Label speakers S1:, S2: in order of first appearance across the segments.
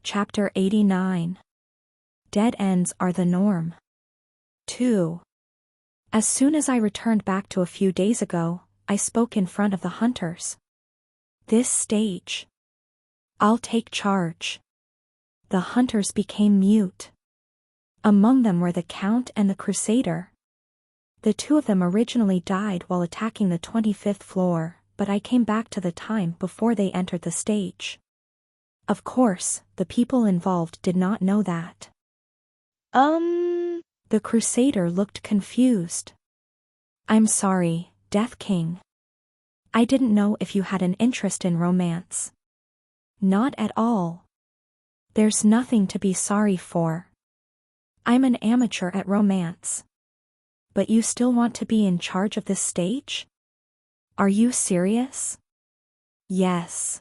S1: Chapter 89. Dead ends are the norm. 2. As soon as I returned back to a few days ago, I spoke in front of the hunters. This stage. I'll take charge. The hunters became mute. Among them were the Count and the Crusader. The two of them originally died while attacking the 25th floor, but I came back to the time before they entered the stage. Of course, the people involved did not know that. The Crusader looked confused. I'm sorry, Death King. I didn't know if you had an interest in romance. Not at all. There's nothing to be sorry for. I'm an amateur at romance. But you still want to be in charge of this stage? Are you serious? Yes.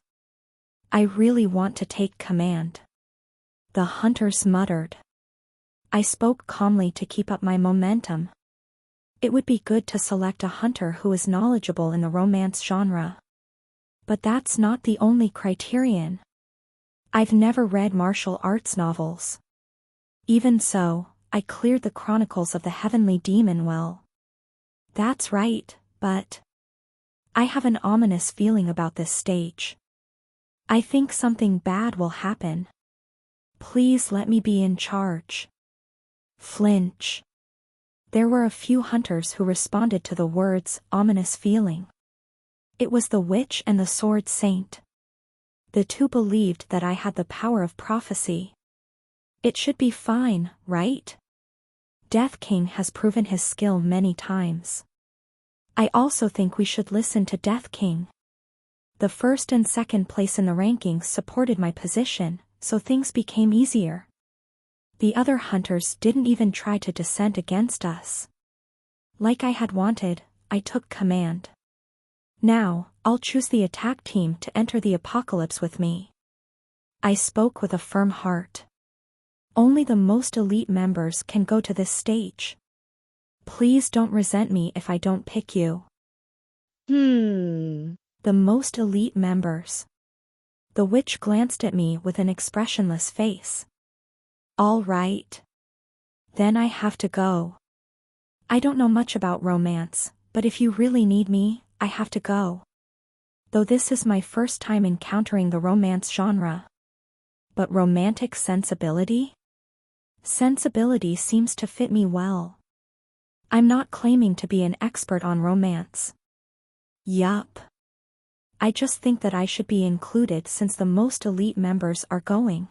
S1: I really want to take command. The hunters muttered. I spoke calmly to keep up my momentum. It would be good to select a hunter who is knowledgeable in the romance genre. But that's not the only criterion. I've never read martial arts novels. Even so, I cleared the Chronicles of the Heavenly Demon well. That's right, but I have an ominous feeling about this stage. I think something bad will happen. Please let me be in charge. Flinch. There were a few hunters who responded to the words, ominous feeling. It was the witch and the sword saint. The two believed that I had the power of prophecy. It should be fine, right? Death King has proven his skill many times. I also think we should listen to Death King. The first and second place in the rankings supported my position, so things became easier. The other hunters didn't even try to dissent against us. Like I had wanted, I took command. Now, I'll choose the attack team to enter the apocalypse with me. I spoke with a firm heart. Only the most elite members can go to this stage. Please don't resent me if I don't pick you. The most elite members. The witch glanced at me with an expressionless face. All right. Then I have to go. I don't know much about romance, but if you really need me, I have to go. Though this is my first time encountering the romance genre. But romantic sensibility? Sensibility seems to fit me well. I'm not claiming to be an expert on romance. Yup. I just think that I should be included since the most elite members are going.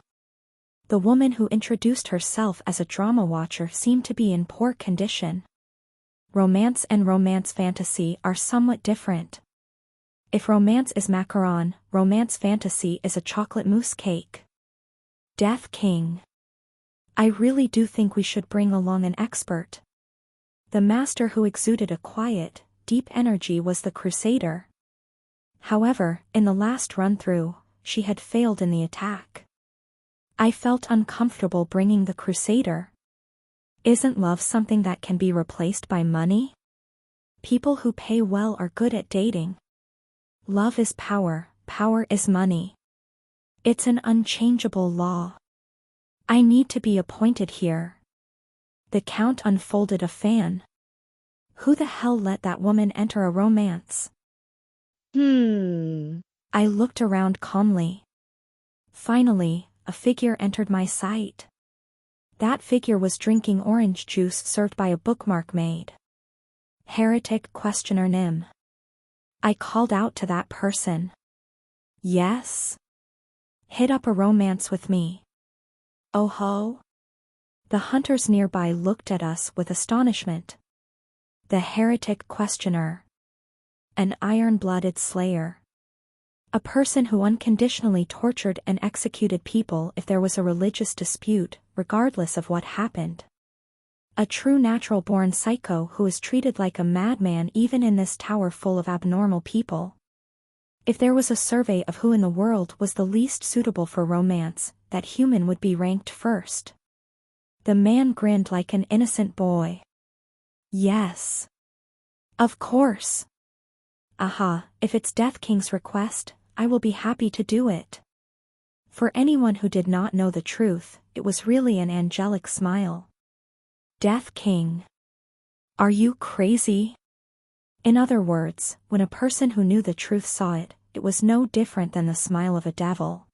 S1: The woman who introduced herself as a drama watcher seemed to be in poor condition. Romance and romance fantasy are somewhat different. If romance is macaron, romance fantasy is a chocolate mousse cake. Death King. I really do think we should bring along an expert. The master who exuded a quiet, deep energy was the Crusader. However, in the last run-through, she had failed in the attack. I felt uncomfortable bringing the Crusader. Isn't love something that can be replaced by money? People who pay well are good at dating. Love is power, power is money. It's an unchangeable law. I need to be appointed here. The Count unfolded a fan. Who the hell let that woman enter a romance? I looked around calmly. Finally, a figure entered my sight. That figure was drinking orange juice served by a bookmark maid. Heretic questioner Nim. I called out to that person. Yes? Hit up a romance with me. Oh ho? The hunters nearby looked at us with astonishment. The heretic questioner. An iron-blooded slayer. A person who unconditionally tortured and executed people if there was a religious dispute, regardless of what happened. A true natural-born psycho who is treated like a madman even in this tower full of abnormal people. If there was a survey of who in the world was the least suitable for romance, that human would be ranked first. The man grinned like an innocent boy. Yes. Of course. Aha, if it's Death King's request, I will be happy to do it. For anyone who did not know the truth, it was really an angelic smile. Death King. Are you crazy? In other words, when a person who knew the truth saw it, it was no different than the smile of a devil.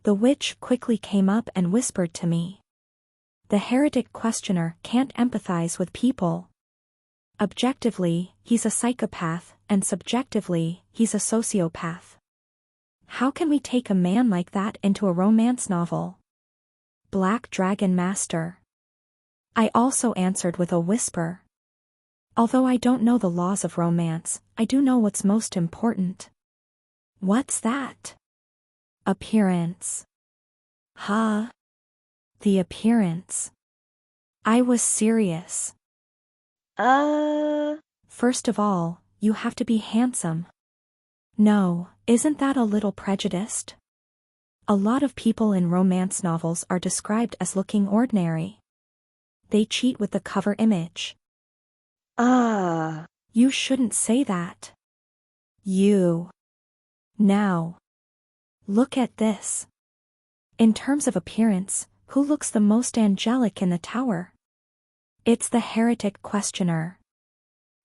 S1: The witch quickly came up and whispered to me. The heretic questioner can't empathize with people. Objectively, he's a psychopath, and subjectively, he's a sociopath. How can we take a man like that into a romance novel? Black Dragon Master. I also answered with a whisper. Although I don't know the laws of romance, I do know what's most important. What's that? Appearance. Huh? The appearance. I was serious. First of all, you have to be handsome. No, isn't that a little prejudiced? A lot of people in romance novels are described as looking ordinary. They cheat with the cover image. You shouldn't say that. Now. Look at this. In terms of appearance, who looks the most angelic in the tower? It's the heretic questioner.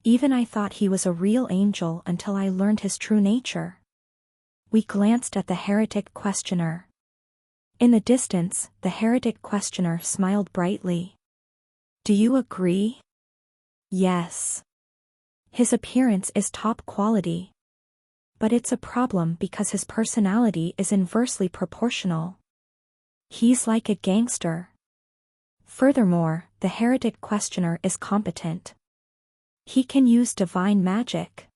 S1: Even I thought he was a real angel until I learned his true nature. We glanced at the heretic questioner. In the distance, the heretic questioner smiled brightly. Do you agree? Yes. His appearance is top quality. But it's a problem because his personality is inversely proportional. He's like a gangster. Furthermore, the heretic questioner is competent. He can use divine magic.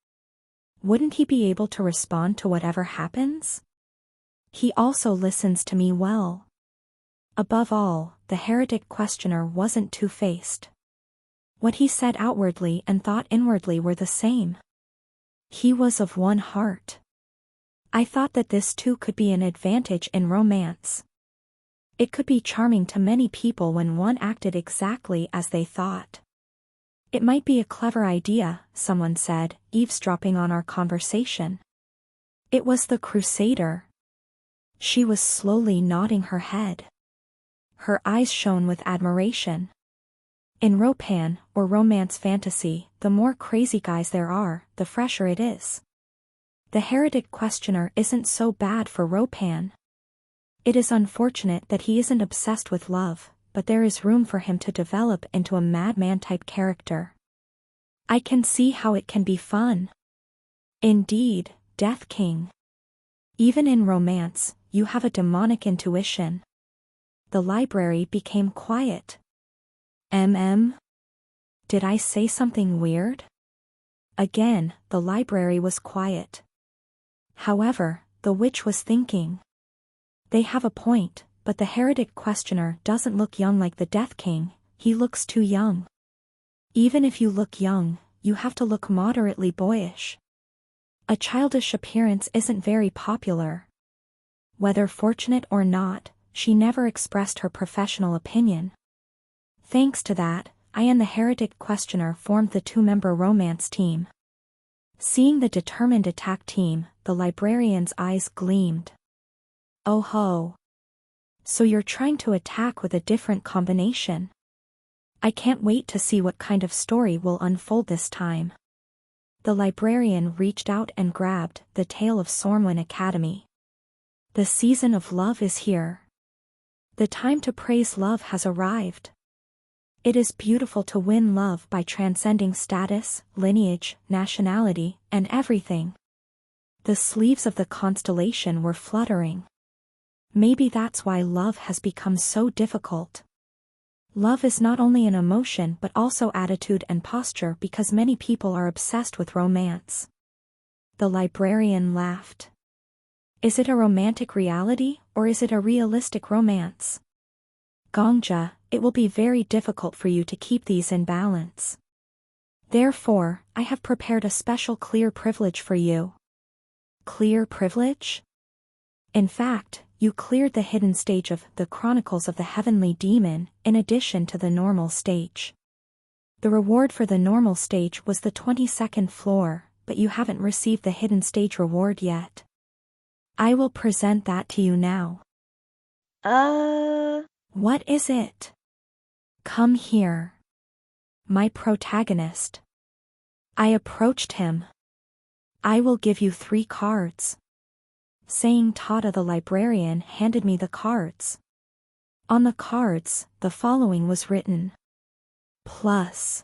S1: Wouldn't he be able to respond to whatever happens? He also listens to me well. Above all, the heretic questioner wasn't two-faced. What he said outwardly and thought inwardly were the same. He was of one heart. I thought that this too could be an advantage in romance. It could be charming to many people when one acted exactly as they thought. It might be a clever idea, someone said, eavesdropping on our conversation. It was the Crusader. She was slowly nodding her head. Her eyes shone with admiration. In Ropan, or romance fantasy, the more crazy guys there are, the fresher it is. The heretic questioner isn't so bad for Ropan. It is unfortunate that he isn't obsessed with love, but there is room for him to develop into a madman-type character. I can see how it can be fun. Indeed, Death King. Even in romance, you have a demonic intuition. The library became quiet. Did I say something weird? Again, the library was quiet. However, the witch was thinking. They have a point, but the heretic questioner doesn't look young like the Death King, he looks too young. Even if you look young, you have to look moderately boyish. A childish appearance isn't very popular. Whether fortunate or not, she never expressed her professional opinion. Thanks to that, I and the heretic questioner formed the two-member romance team. Seeing the determined attack team, the librarian's eyes gleamed. Oh ho. So you're trying to attack with a different combination. I can't wait to see what kind of story will unfold this time. The librarian reached out and grabbed The Tale of Sormwin Academy. The season of love is here. The time to praise love has arrived. It is beautiful to win love by transcending status, lineage, nationality, and everything. The sleeves of the constellation were fluttering. Maybe that's why love has become so difficult. Love is not only an emotion but also attitude and posture because many people are obsessed with romance. The librarian laughed. Is it a romantic reality, or is it a realistic romance? Gongja, it will be very difficult for you to keep these in balance. Therefore, I have prepared a special clear privilege for you. Clear privilege? In fact, you cleared the hidden stage of The Chronicles of the Heavenly Demon, in addition to the normal stage. The reward for the normal stage was the 22nd floor, but you haven't received the hidden stage reward yet. I will present that to you now. What is it? Come here. My protagonist. I approached him. I will give you 3 cards. Saying Tada the librarian handed me the cards. On the cards, the following was written. Plus.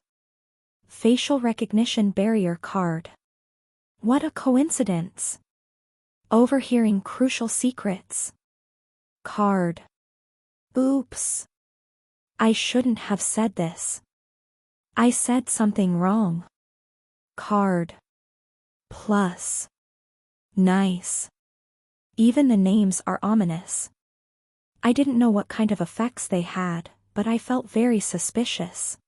S1: Facial recognition barrier card. What a coincidence. Overhearing crucial secrets. Card. Oops. I shouldn't have said this. I said something wrong. Card. Plus. Nice. Even the names are ominous. I didn't know what kind of effects they had, but I felt very suspicious.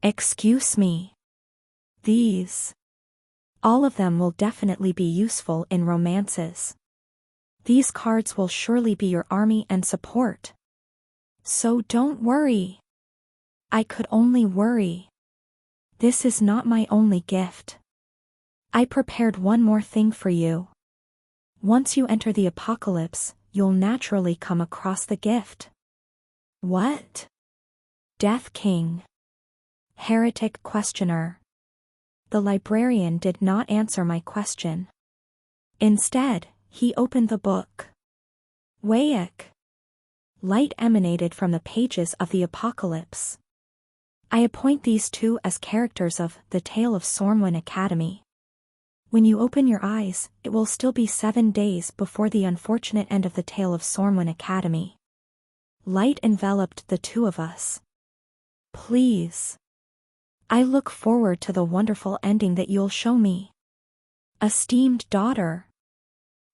S1: Excuse me. These. All of them will definitely be useful in romances. These cards will surely be your army and support. So don't worry. I could only worry. This is not my only gift. I prepared one more thing for you. Once you enter the apocalypse, you'll naturally come across the gift. What? Death King. Heretic questioner. The librarian did not answer my question. Instead, he opened the book. Wayek. Light emanated from the pages of the apocalypse. I appoint these 2 as characters of The Tale of Sormwyn Academy. When you open your eyes, it will still be 7 days before the unfortunate end of The Tale of Sormwyn Academy. Light enveloped the 2 of us. Please. I look forward to the wonderful ending that you'll show me. Esteemed daughter.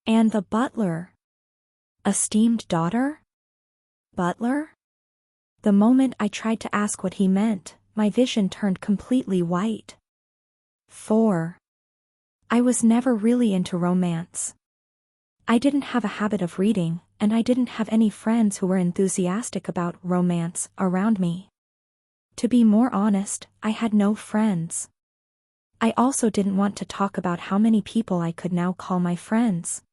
S1: And the butler. Esteemed daughter? Butler? The moment I tried to ask what he meant, my vision turned completely white. 4. I was never really into romance. I didn't have a habit of reading, and I didn't have any friends who were enthusiastic about romance around me. To be more honest, I had no friends. I also didn't want to talk about how many people I could now call my friends.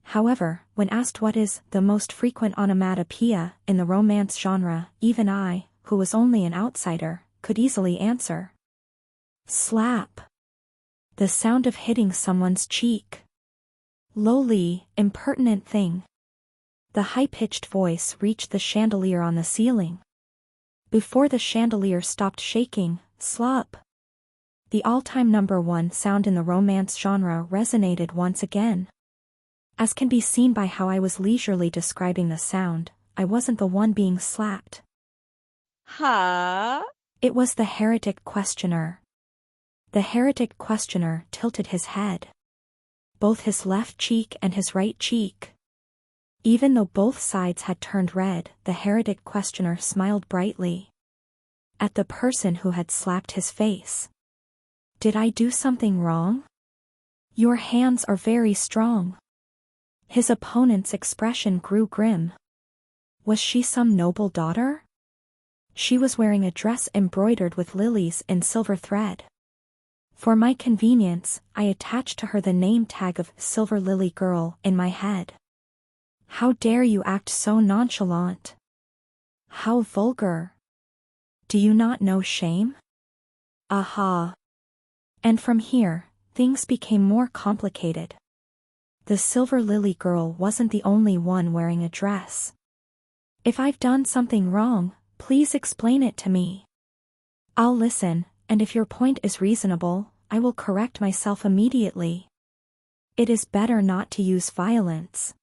S1: However, when asked what is the most frequent onomatopoeia in the romance genre, even I, who was only an outsider, could easily answer. Slap. The sound of hitting someone's cheek. Lowly, impertinent thing. The high-pitched voice reached the chandelier on the ceiling. Before the chandelier stopped shaking, slop. The all-time #1 sound in the romance genre resonated once again. As can be seen by how I was leisurely describing the sound, I wasn't the one being slapped. It was the heretic questioner. The heretic questioner tilted his head. Both his left cheek and his right cheek. Even though both sides had turned red, the heretic questioner smiled brightly. At the person who had slapped his face. Did I do something wrong? Your hands are very strong. His opponent's expression grew grim. Was she some noble daughter? She was wearing a dress embroidered with lilies in silver thread. For my convenience, I attached to her the name tag of Silver Lily Girl in my head. How dare you act so nonchalant? How vulgar. Do you not know shame? Aha. And from here, things became more complicated. The Silver Lily Girl wasn't the only one wearing a dress. If I've done something wrong, please explain it to me. I'll listen, and if your point is reasonable, I will correct myself immediately. It is better not to use violence.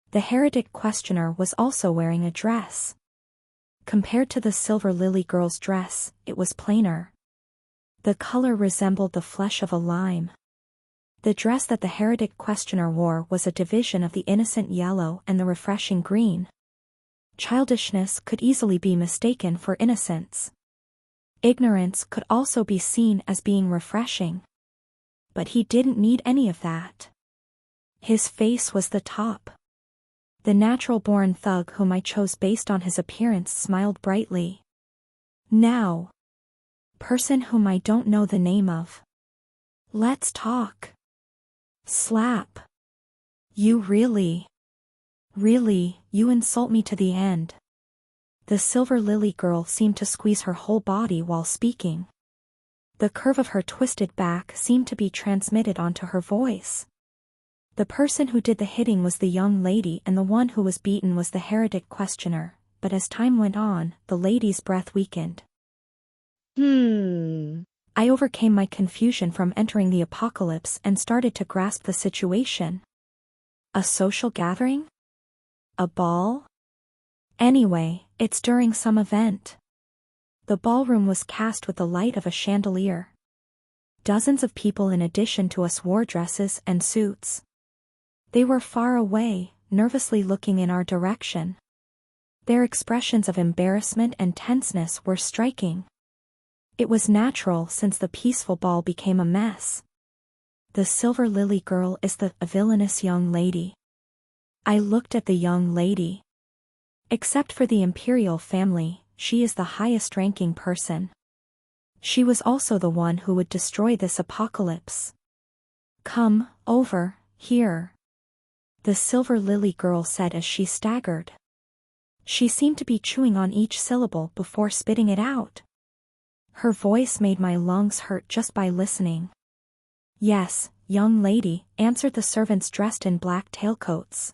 S1: The heretic questioner was also wearing a dress. Compared to the Silver Lily Girl's dress, it was plainer. The color resembled the flesh of a lime. The dress that the heretic questioner wore was a division of the innocent yellow and the refreshing green. Childishness could easily be mistaken for innocence. Ignorance could also be seen as being refreshing. But he didn't need any of that. His face was the top. The natural-born thug whom I chose based on his appearance smiled brightly. Now. Person whom I don't know the name of. Let's talk. Slap. You really you insult me to the end. The silver lily girl seemed to squeeze her whole body while speaking. The curve of her twisted back seemed to be transmitted onto her voice. The person who did the hitting was the young lady and the one who was beaten was the heretic questioner, but as time went on, the lady's breath weakened. I overcame my confusion from entering the apocalypse and started to grasp the situation. A social gathering? A ball? Anyway, it's during some event. The ballroom was cast with the light of a chandelier. Dozens of people in addition to us wore dresses and suits. They were far away, nervously looking in our direction. Their expressions of embarrassment and tenseness were striking. It was natural since the peaceful ball became a mess. The silver lily girl is the villainous young lady. I looked at the young lady. Except for the imperial family, she is the highest-ranking person. She was also the one who would destroy this apocalypse. Come, over, here. The silver lily girl said as she staggered. She seemed to be chewing on each syllable before spitting it out. Her voice made my lungs hurt just by listening. Yes, young lady, answered the servants dressed in black tailcoats.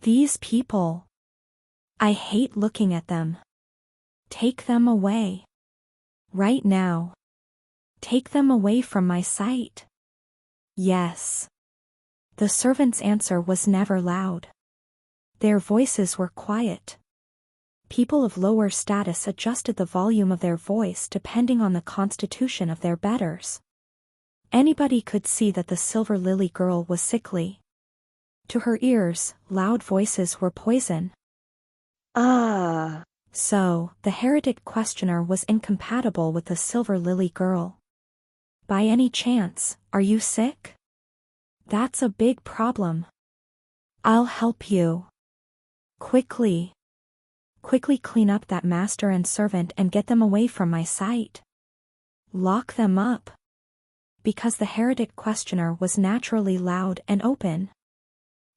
S1: These people. I hate looking at them. Take them away. Right now. Take them away from my sight. Yes. The servants' answer was never loud. Their voices were quiet. People of lower status adjusted the volume of their voice depending on the constitution of their betters. Anybody could see that the silver lily girl was sickly. To her ears, loud voices were poison. So, the heretic questioner was incompatible with the silver lily girl. By any chance, are you sick? That's a big problem. I'll help you. Quickly. Quickly clean up that master and servant and get them away from my sight. Lock them up. Because the heretic questioner was naturally loud and open.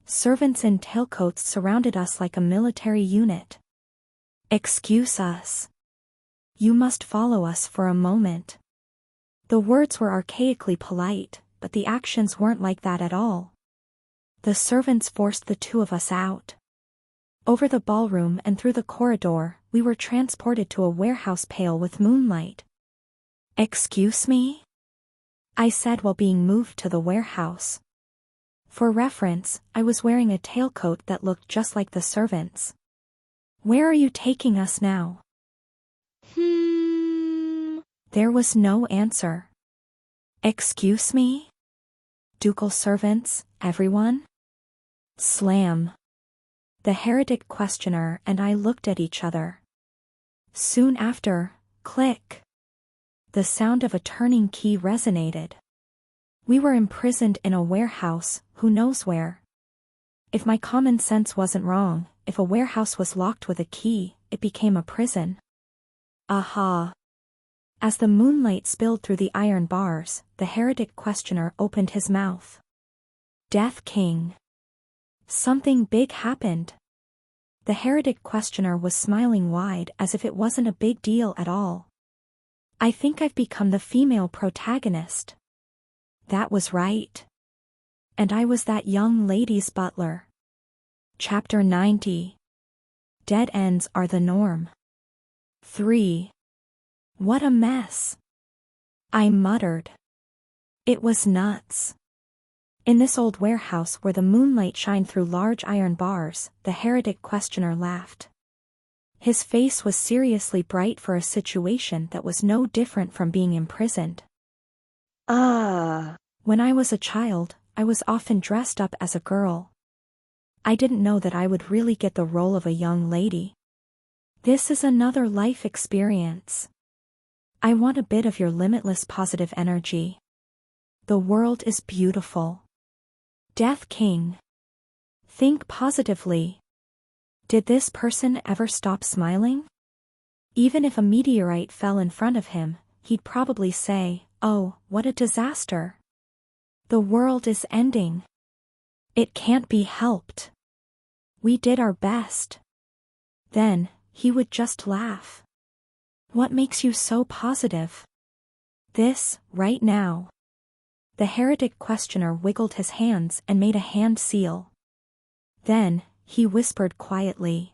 S1: Servants in tailcoats surrounded us like a military unit. Excuse us. You must follow us for a moment. The words were archaically polite, but the actions weren't like that at all. The servants forced the two of us out. Over the ballroom and through the corridor, we were transported to a warehouse pale with moonlight. Excuse me? I said while being moved to the warehouse. For reference, I was wearing a tailcoat that looked just like the servants. Where are you taking us now? There was no answer. Excuse me? Ducal servants, everyone? Slam. The heretic questioner and I looked at each other. Soon after, click. The sound of a turning key resonated. We were imprisoned in a warehouse, who knows where. If my common sense wasn't wrong, if a warehouse was locked with a key, it became a prison. Aha. As the moonlight spilled through the iron bars, the heretic questioner opened his mouth. Death King. Something big happened. The heretic questioner was smiling wide as if it wasn't a big deal at all. I think I've become the female protagonist. That was right. And I was that young lady's butler. Chapter 90. Dead ends are the norm. 3. What a mess. I muttered. It was nuts. In this old warehouse where the moonlight shined through large iron bars, the heretic questioner laughed. His face was seriously bright for a situation that was no different from being imprisoned. When I was a child, I was often dressed up as a girl. I didn't know that I would really get the role of a young lady. This is another life experience. I want a bit of your limitless positive energy. The world is beautiful. Death King. Think positively. Did this person ever stop smiling? Even if a meteorite fell in front of him, he'd probably say, "Oh, what a disaster. The world is ending. It can't be helped." We did our best. Then, he would just laugh. What makes you so positive? This, right now. The heretic questioner wiggled his hands and made a hand seal. Then, he whispered quietly.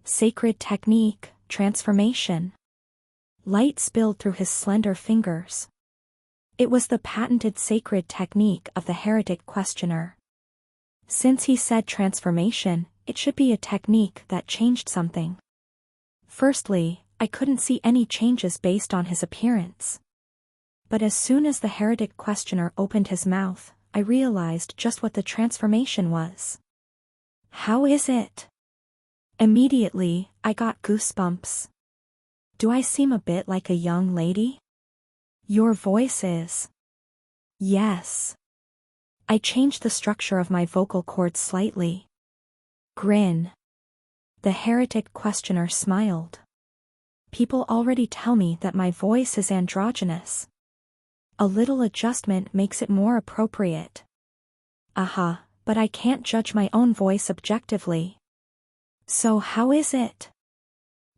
S1: Sacred technique, transformation. Light spilled through his slender fingers. It was the patented sacred technique of the heretic questioner. Since he said transformation, it should be a technique that changed something. Firstly, I couldn't see any changes based on his appearance. But as soon as the heretic questioner opened his mouth, I realized just what the transformation was. How is it? Immediately, I got goosebumps. Do I seem a bit like a young lady? Your voice is. Yes. I changed the structure of my vocal cords slightly. Grin. The heretic questioner smiled. People already tell me that my voice is androgynous. A little adjustment makes it more appropriate. Aha, but I can't judge my own voice objectively. So how is it?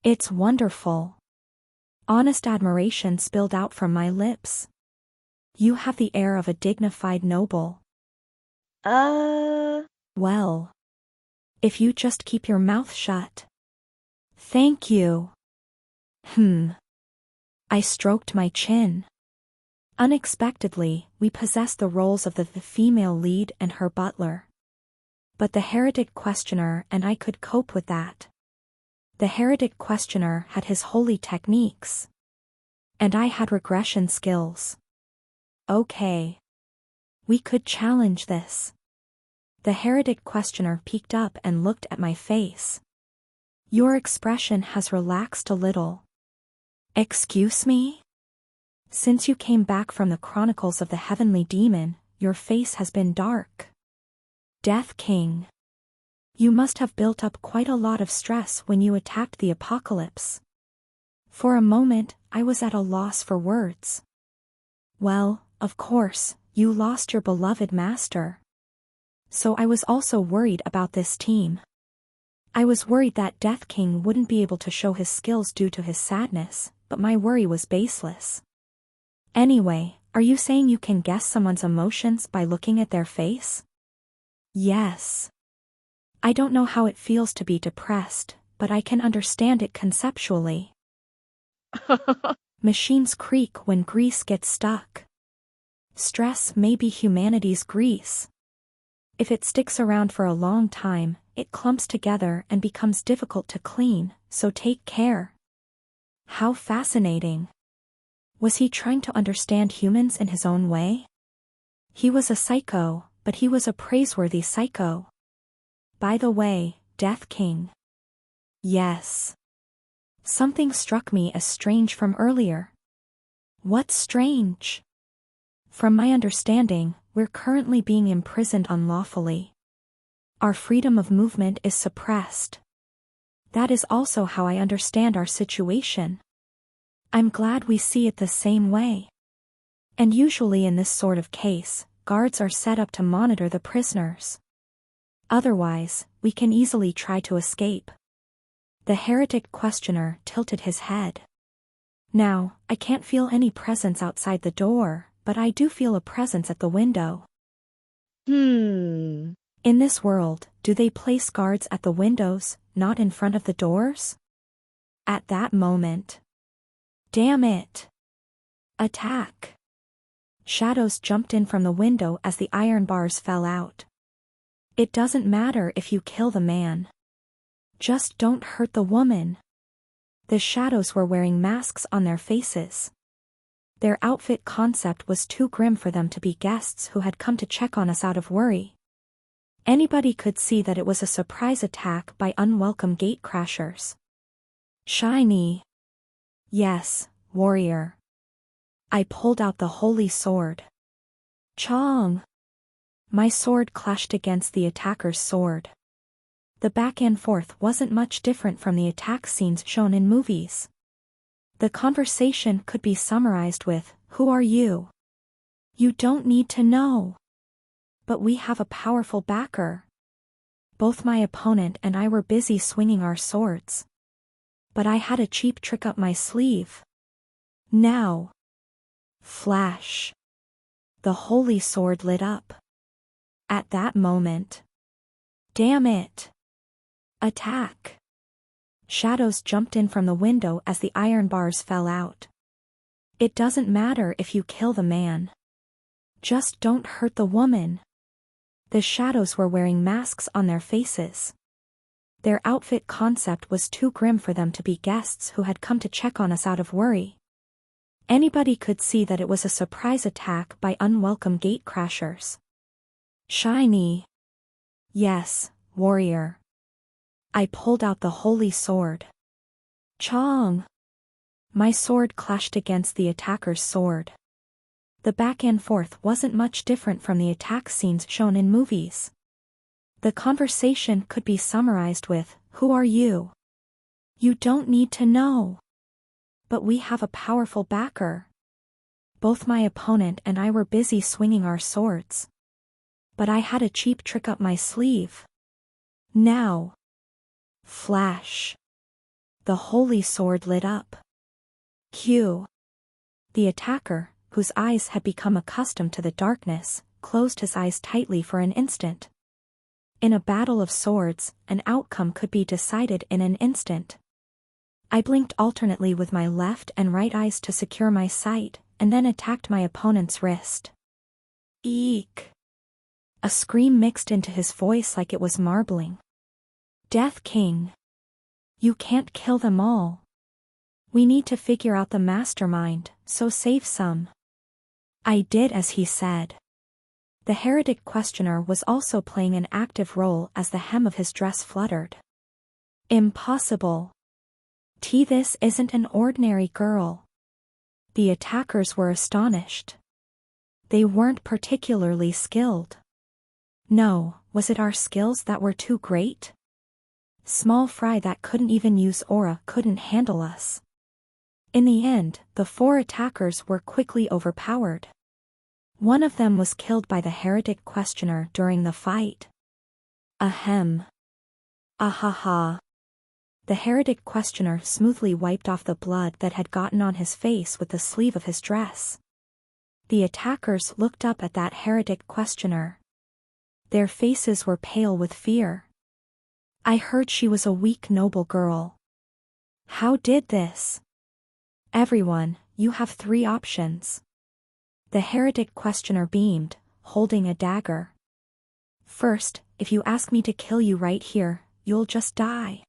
S1: It's wonderful. Honest admiration spilled out from my lips. You have the air of a dignified noble. Well. If you just keep your mouth shut. Thank you. I stroked my chin. Unexpectedly, we possessed the roles of the female lead and her butler. But the heretic questioner and I could cope with that. The heretic questioner had his holy techniques. And I had regression skills. Okay. We could challenge this. The heretic questioner peeked up and looked at my face. Your expression has relaxed a little. Excuse me? Since you came back from the Chronicles of the Heavenly Demon, your face has been dark. Death King. You must have built up quite a lot of stress when you attacked the apocalypse. For a moment, I was at a loss for words. Well, of course, you lost your beloved master. So I was also worried about this team. I was worried that Death King wouldn't be able to show his skills due to his sadness, but my worry was baseless. Anyway, are you saying you can guess someone's emotions by looking at their face? Yes. I don't know how it feels to be depressed, but I can understand it conceptually. Machines creak when grease gets stuck. Stress may be humanity's grease. If it sticks around for a long time, it clumps together and becomes difficult to clean, so take care. How fascinating. Was he trying to understand humans in his own way? He was a psycho, but he was a praiseworthy psycho. By the way, Death King. Yes. Something struck me as strange from earlier. What's strange? From my understanding, we're currently being imprisoned unlawfully. Our freedom of movement is suppressed. That is also how I understand our situation. I'm glad we see it the same way. And usually in this sort of case, guards are set up to monitor the prisoners. Otherwise, we can easily try to escape. The heretic questioner tilted his head. Now, I can't feel any presence outside the door, but I do feel a presence at the window. In this world, do they place guards at the windows, not in front of the doors? At that moment. Damn it! Attack! Shadows jumped in from the window as the iron bars fell out. It doesn't matter if you kill the man. Just don't hurt the woman. The shadows were wearing masks on their faces. Their outfit concept was too grim for them to be guests who had come to check on us out of worry. Anybody could see that it was a surprise attack by unwelcome gatecrashers. Shiny. Yes, warrior. I pulled out the holy sword. Chong! My sword clashed against the attacker's sword. The back and forth wasn't much different from the attack scenes shown in movies. The conversation could be summarized with, "Who are you?" You don't need to know. But we have a powerful backer. Both my opponent and I were busy swinging our swords. But I had a cheap trick up my sleeve. Now. Flash. The holy sword lit up. At that moment. Damn it. Attack. Shadows jumped in from the window as the iron bars fell out. It doesn't matter if you kill the man. Just don't hurt the woman. The shadows were wearing masks on their faces. Their outfit concept was too grim for them to be guests who had come to check on us out of worry. Anybody could see that it was a surprise attack by unwelcome gatecrashers. Shiny. Yes, warrior. I pulled out the holy sword. Chong. My sword clashed against the attacker's sword. The back and forth wasn't much different from the attack scenes shown in movies. The conversation could be summarized with, "Who are you?" You don't need to know. But we have a powerful backer. Both my opponent and I were busy swinging our swords. But I had a cheap trick up my sleeve. Now. Flash. The holy sword lit up. Q. The attacker, whose eyes had become accustomed to the darkness, closed his eyes tightly for an instant. In a battle of swords, an outcome could be decided in an instant. I blinked alternately with my left and right eyes to secure my sight, and then attacked my opponent's wrist. Eek! A scream mixed into his voice like it was marbling. Death King. You can't kill them all. We need to figure out the mastermind, so save some. I did as he said. The heretic questioner was also playing an active role as the hem of his dress fluttered. Impossible. This isn't an ordinary girl. The attackers were astonished. They weren't particularly skilled. No, was it our skills that were too great? Small fry that couldn't even use aura couldn't handle us. In the end, the 4 attackers were quickly overpowered. One of them was killed by the heretic questioner during the fight. Ahem. Ahaha. The heretic questioner smoothly wiped off the blood that had gotten on his face with the sleeve of his dress. The attackers looked up at that heretic questioner. Their faces were pale with fear. I heard she was a weak noble girl. How did this? Everyone, you have 3 options. The heretic questioner beamed, holding a dagger. First, if you ask me to kill you right here, you'll just die.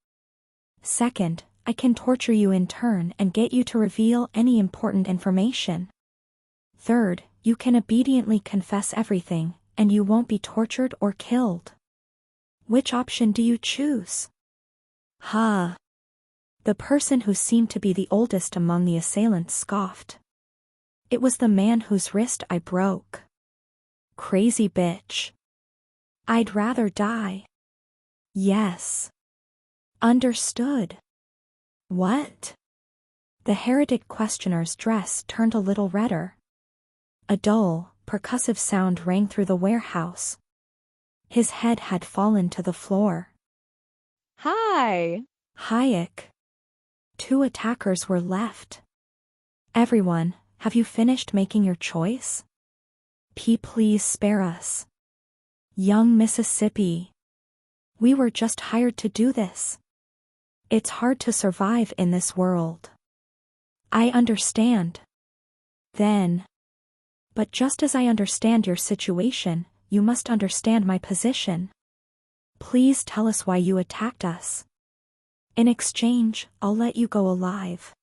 S1: Second, I can torture you in turn and get you to reveal any important information. Third, you can obediently confess everything, and you won't be tortured or killed. Which option do you choose? Ha! The person who seemed to be the oldest among the assailants scoffed. It was the man whose wrist I broke. Crazy bitch. I'd rather die. Yes. Understood. What? The heretic questioner's dress turned a little redder. A dull, percussive sound rang through the warehouse. His head had fallen to the floor.
S2: Hi.
S1: Hayek. 2 attackers were left. Everyone, have you finished making your choice? Please spare us. Young Mississippi. We were just hired to do this. It's hard to survive in this world. I understand. Then. But just as I understand your situation, you must understand my position. Please tell us why you attacked us. In exchange, I'll let you go alive.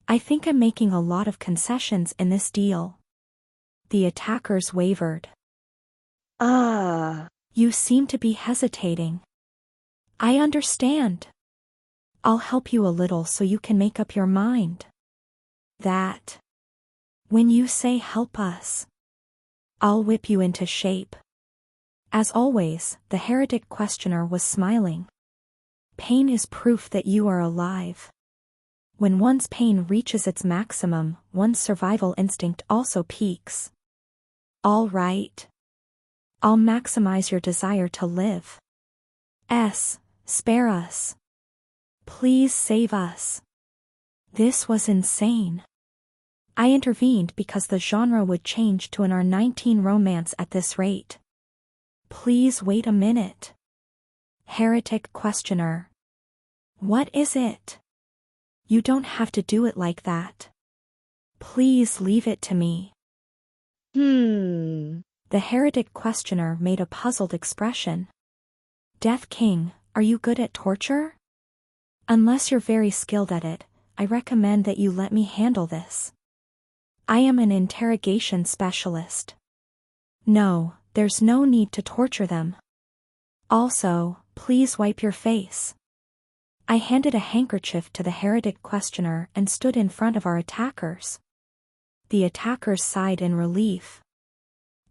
S1: I think I'm making a lot of concessions in this deal. The attackers wavered. You seem to be hesitating. I understand. I'll help you a little so you can make up your mind. That. When you say help us, I'll whip you into shape. As always, the heretic questioner was smiling. Pain is proof that you are alive. When one's pain reaches its maximum, one's survival instinct also peaks. All right. I'll maximize your desire to live. Spare us. Please save us. This was insane. I intervened because the genre would change to an R19 romance at this rate. Please wait a minute. Heretic questioner. What is it? You don't have to do it like that. Please leave it to me. The heretic questioner made a puzzled expression. Death King, are you good at torture? Unless you're very skilled at it, I recommend that you let me handle this. I am an interrogation specialist. No, there's no need to torture them. Also, please wipe your face. I handed a handkerchief to the heretic questioner and stood in front of our attackers. The attackers sighed in relief.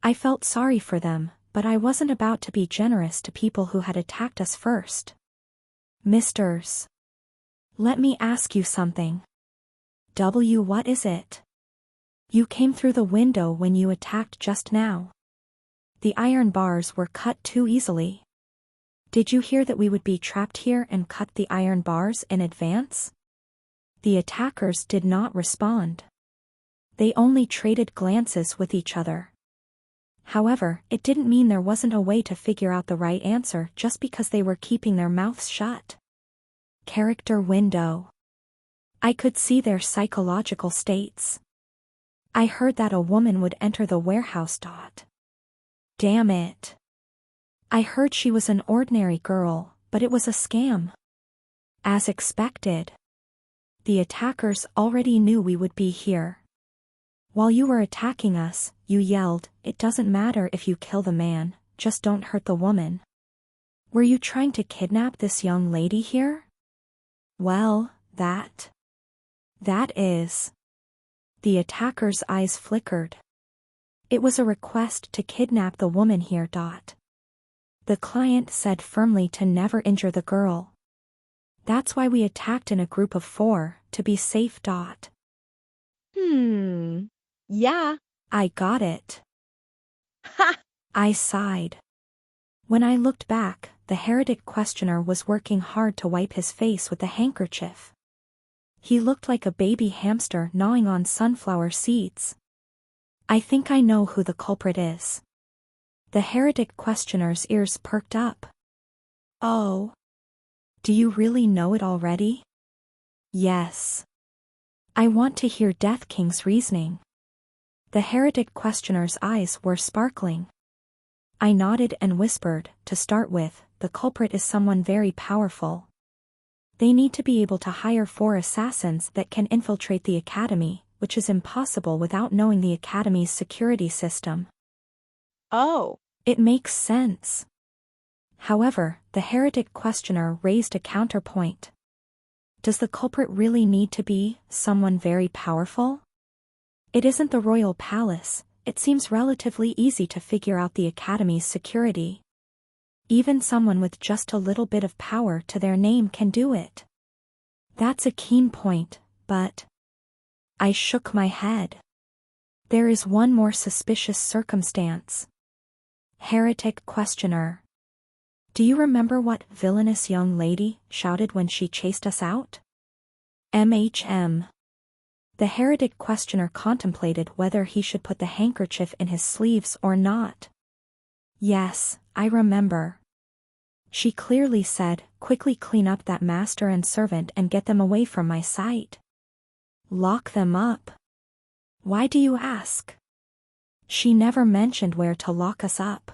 S1: I felt sorry for them, but I wasn't about to be generous to people who had attacked us first. Misters. Let me ask you something. What is it? You came through the window when you attacked just now. The iron bars were cut too easily. Did you hear that we would be trapped here and cut the iron bars in advance? The attackers did not respond. They only traded glances with each other. However, it didn't mean there wasn't a way to figure out the right answer just because they were keeping their mouths shut. Character window. I could see their psychological states. I heard that a woman would enter the warehouse. Damn it. I heard she was an ordinary girl, but it was a scam. As expected. The attackers already knew we would be here. While you were attacking us, you yelled, "It doesn't matter if you kill the man, just don't hurt the woman." Were you trying to kidnap this young lady here? Well, that is. The attacker's eyes flickered. It was a request to kidnap the woman here. The client said firmly to never injure the girl. That's why we attacked in a group of 4, to be safe.
S2: Yeah.
S1: I got it.
S2: Ha!
S1: I sighed. When I looked back, the heretic questioner was working hard to wipe his face with the handkerchief. He looked like a baby hamster gnawing on sunflower seeds. I think I know who the culprit is. The heretic questioner's ears perked up. Oh. Do you really know it already? Yes. I want to hear Death King's reasoning. The heretic questioner's eyes were sparkling. I nodded and whispered, to start with, the culprit is someone very powerful. They need to be able to hire 4 assassins that can infiltrate the academy, which is impossible without knowing the academy's security system.
S2: Oh.
S1: It makes sense. However, the heretic questioner raised a counterpoint. Does the culprit really need to be someone very powerful? It isn't the royal palace. It seems relatively easy to figure out the academy's security. Even someone with just a little bit of power to their name can do it. That's a keen point, but... I shook my head. There is one more suspicious circumstance. Heretic questioner. Do you remember what villainous young lady shouted when she chased us out? MHM. The heretic questioner contemplated whether he should put the handkerchief in his sleeves or not. Yes, I remember. She clearly said, quickly clean up that master and servant and get them away from my sight. Lock them up. Why do you ask? She never mentioned where to lock us up.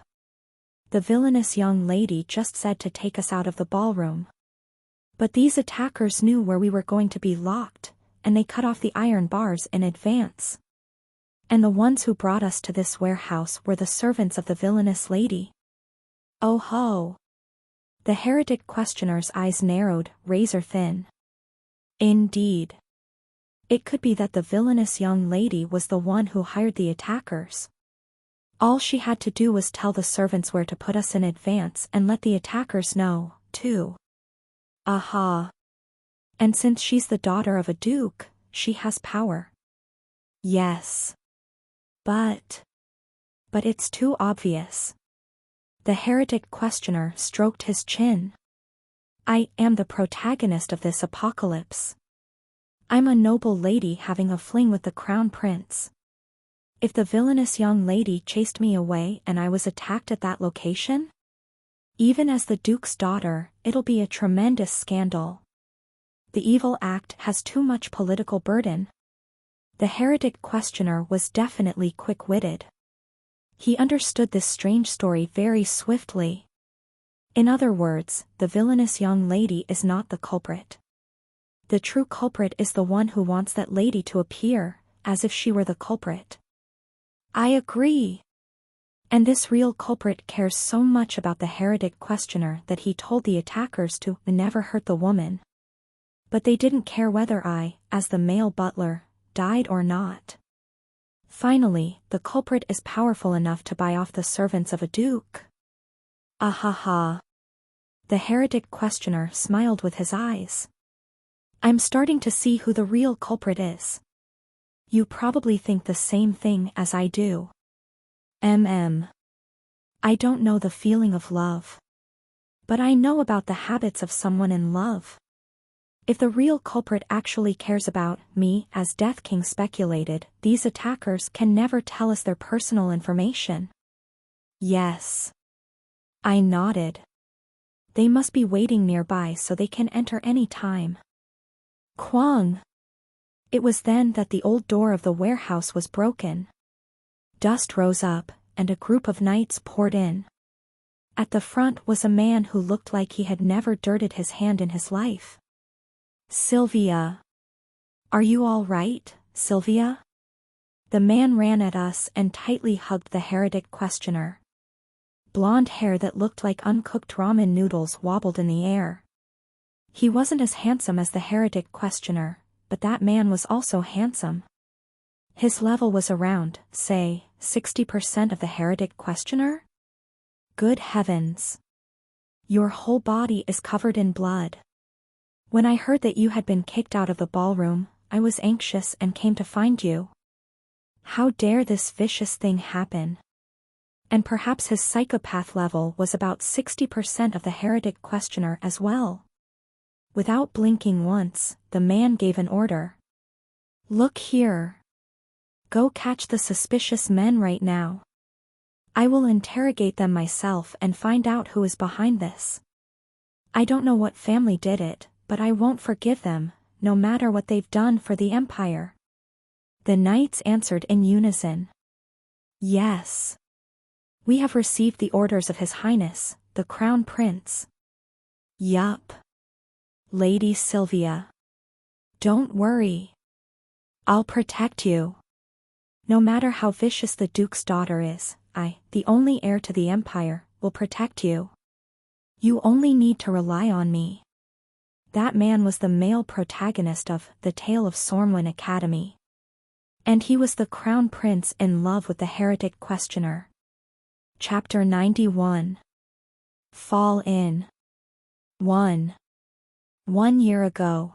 S1: The villainous young lady just said to take us out of the ballroom. But these attackers knew where we were going to be locked, and they cut off the iron bars in advance. And the ones who brought us to this warehouse were the servants of the villainous lady. Oh ho! The heretic questioner's eyes narrowed, razor thin. Indeed. It could be that the villainous young lady was the one who hired the attackers. All she had to do was tell the servants where to put us in advance and let the attackers know, too. Aha. And since she's the daughter of a duke, she has power. Yes. But it's too obvious. The heretic questioner stroked his chin. I am the protagonist of this apocalypse. I'm a noble lady having a fling with the crown prince. If the villainous young lady chased me away and I was attacked at that location? Even as the duke's daughter, it'll be a tremendous scandal. The evil act has too much political burden. The heretic questioner was definitely quick-witted. He understood this strange story very swiftly. In other words, the villainous young lady is not the culprit. The true culprit is the one who wants that lady to appear, as if she were the culprit. I agree. And this real culprit cares so much about the heretic questioner that he told the attackers to never hurt the woman. But they didn't care whether I, as the male butler, died or not. Finally, the culprit is powerful enough to buy off the servants of a duke. Ahaha. The heretic questioner smiled with his eyes. I'm starting to see who the real culprit is. You probably think the same thing as I do. I don't know the feeling of love. But I know about the habits of someone in love. If the real culprit actually cares about me, as Death King speculated, these attackers can never tell us their personal information. Yes. I nodded. They must be waiting nearby so they can enter any time. Kwang. It was then that the old door of the warehouse was broken. Dust rose up, and a group of knights poured in. At the front was a man who looked like he had never dirtied his hand in his life. Sylvia. Are you all right, Sylvia? The man ran at us and tightly hugged the heretic questioner. Blonde hair that looked like uncooked ramen noodles wobbled in the air. He wasn't as handsome as the heretic questioner, but that man was also handsome. His level was around, say, 60% of the heretic questioner? Good heavens. Your whole body is covered in blood. When I heard that you had been kicked out of the ballroom, I was anxious and came to find you. How dare this vicious thing happen? And perhaps his psychopath level was about 60% of the heretic questioner as well. Without blinking once, the man gave an order. Look here. Go catch the suspicious men right now. I will interrogate them myself and find out who is behind this. I don't know what family did it, but I won't forgive them, no matter what they've done for the Empire. The knights answered in unison. Yes. We have received the orders of His Highness, the Crown Prince. Yup. Lady Sylvia. Don't worry. I'll protect you. No matter how vicious the Duke's daughter is, I, the only heir to the Empire, will protect you. You only need to rely on me. That man was the male protagonist of The Tale of Sormwin Academy. And he was the Crown Prince in love with the heretic questioner. Chapter 91. Fall in. 1 year ago.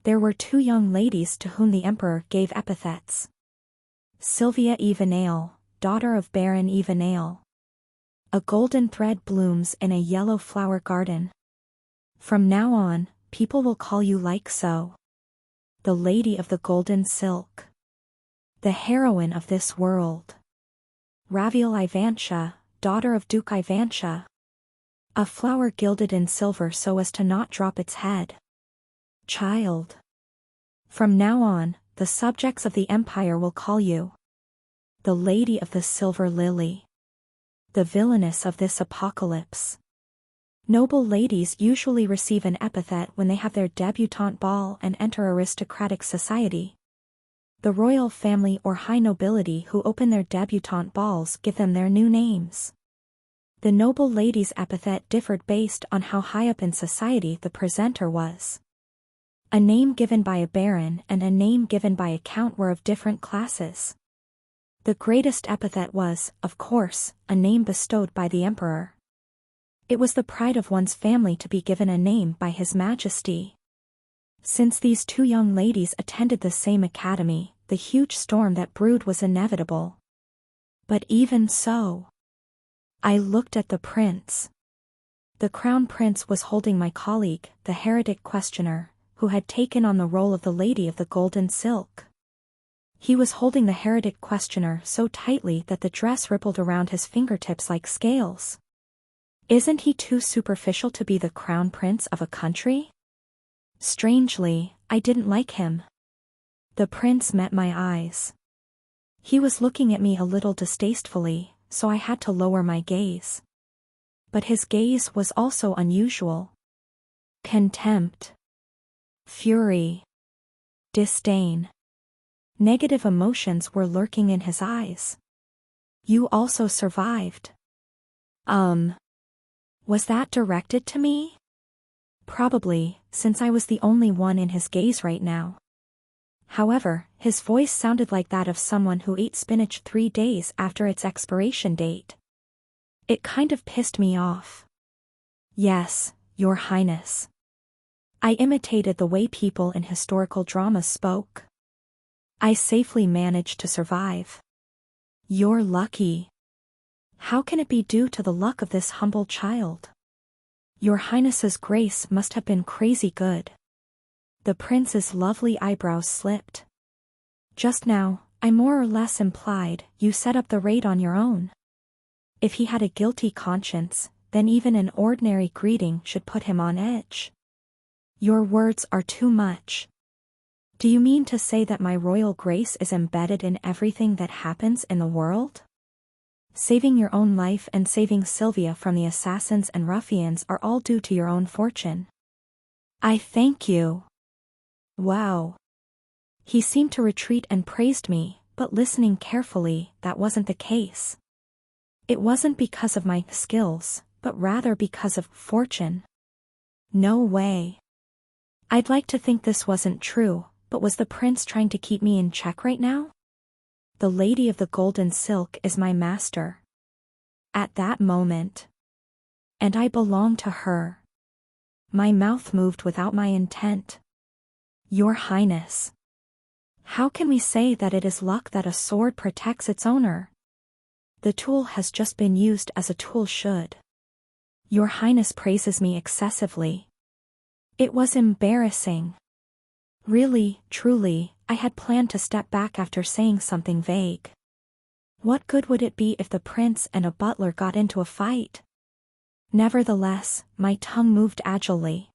S1: There were two young ladies to whom the Emperor gave epithets. Sylvia Evenale, daughter of Baron Evenale. A golden thread blooms in a yellow flower garden. From now on, people will call you like so. The Lady of the Golden Silk. The heroine of this world. Raviel Ivantia, daughter of Duke Ivantia. A flower gilded in silver so as to not drop its head. Child. From now on, the subjects of the Empire will call you the Lady of the Silver Lily. The villainess of this apocalypse. Noble ladies usually receive an epithet when they have their debutante ball and enter aristocratic society. The royal family or high nobility who open their debutante balls give them their new names. The noble lady's epithet differed based on how high up in society the presenter was. A name given by a baron and a name given by a count were of different classes. The greatest epithet was, of course, a name bestowed by the Emperor. It was the pride of one's family to be given a name by His Majesty. Since these two young ladies attended the same academy, the huge storm that brewed was inevitable. But even so, I looked at the prince. The crown prince was holding my colleague, the heretic questioner, who had taken on the role of the lady of the golden silk. He was holding the heretic questioner so tightly that the dress rippled around his fingertips like scales. Isn't he too superficial to be the crown prince of a country? Strangely, I didn't like him. The prince met my eyes. He was looking at me a little distastefully, so I had to lower my gaze. But his gaze was also unusual. Contempt. Fury. Disdain. Negative emotions were lurking in his eyes. You also survived. Was that directed to me? Probably, since I was the only one in his gaze right now. However, his voice sounded like that of someone who ate spinach 3 days after its expiration date. It kind of pissed me off. Yes, Your Highness. I imitated the way people in historical dramas spoke. I safely managed to survive. You're lucky. How can it be due to the luck of this humble child? Your Highness's grace must have been crazy good. The prince's lovely eyebrows slipped. Just now, I more or less implied you set up the raid on your own. If he had a guilty conscience, then even an ordinary greeting should put him on edge. Your words are too much. Do you mean to say that my royal grace is embedded in everything that happens in the world? Saving your own life and saving Sylvia from the assassins and ruffians are all due to your own fortune. I thank you. Wow. He seemed to retreat and praised me, but listening carefully, that wasn't the case. It wasn't because of my skills, but rather because of fortune. No way. I'd like to think this wasn't true, but was the prince trying to keep me in check right now? The lady of the golden silk is my master. At that moment. And I belong to her. My mouth moved without my intent. Your Highness. How can we say that it is luck that a sword protects its owner? The tool has just been used as a tool should. Your Highness praises me excessively. It was embarrassing. Really, truly, I had planned to step back after saying something vague. What good would it be if the prince and a butler got into a fight? Nevertheless, my tongue moved agilely.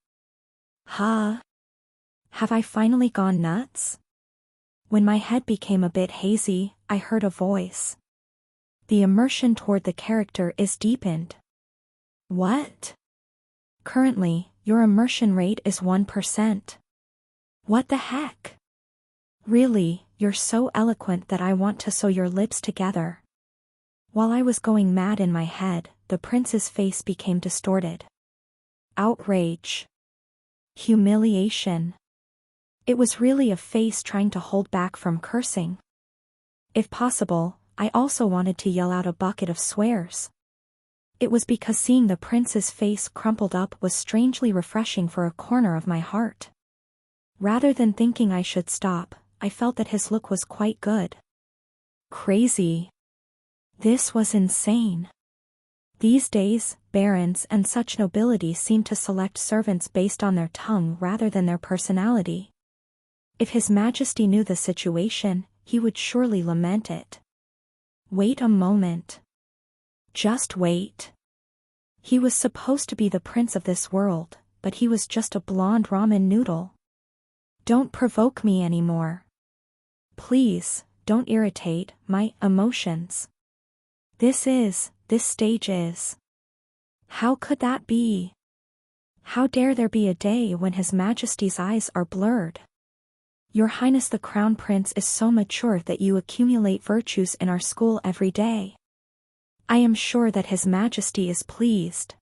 S1: Have I finally gone nuts? When my head became a bit hazy, I heard a voice. The immersion toward the character is deepened. What? Currently, your immersion rate is 1%. What the heck? Really, you're so eloquent that I want to sew your lips together. While I was going mad in my head, the prince's face became distorted. Outrage. Humiliation. It was really a face trying to hold back from cursing. If possible, I also wanted to yell out a bucket of swears. It was because seeing the prince's face crumpled up was strangely refreshing for a corner of my heart. Rather than thinking I should stop, I felt that his look was quite good. Crazy. This was insane. These days, barons and such nobility seem to select servants based on their tongue rather than their personality. If His Majesty knew the situation, he would surely lament it. Wait a moment. Just wait. He was supposed to be the prince of this world, but he was just a blonde ramen noodle. Don't provoke me anymore. Please, don't irritate my emotions. This stage is. How could that be? How dare there be a day when His Majesty's eyes are blurred? Your Highness the Crown Prince is so mature that you accumulate virtues in our school every day. I am sure that His Majesty is pleased.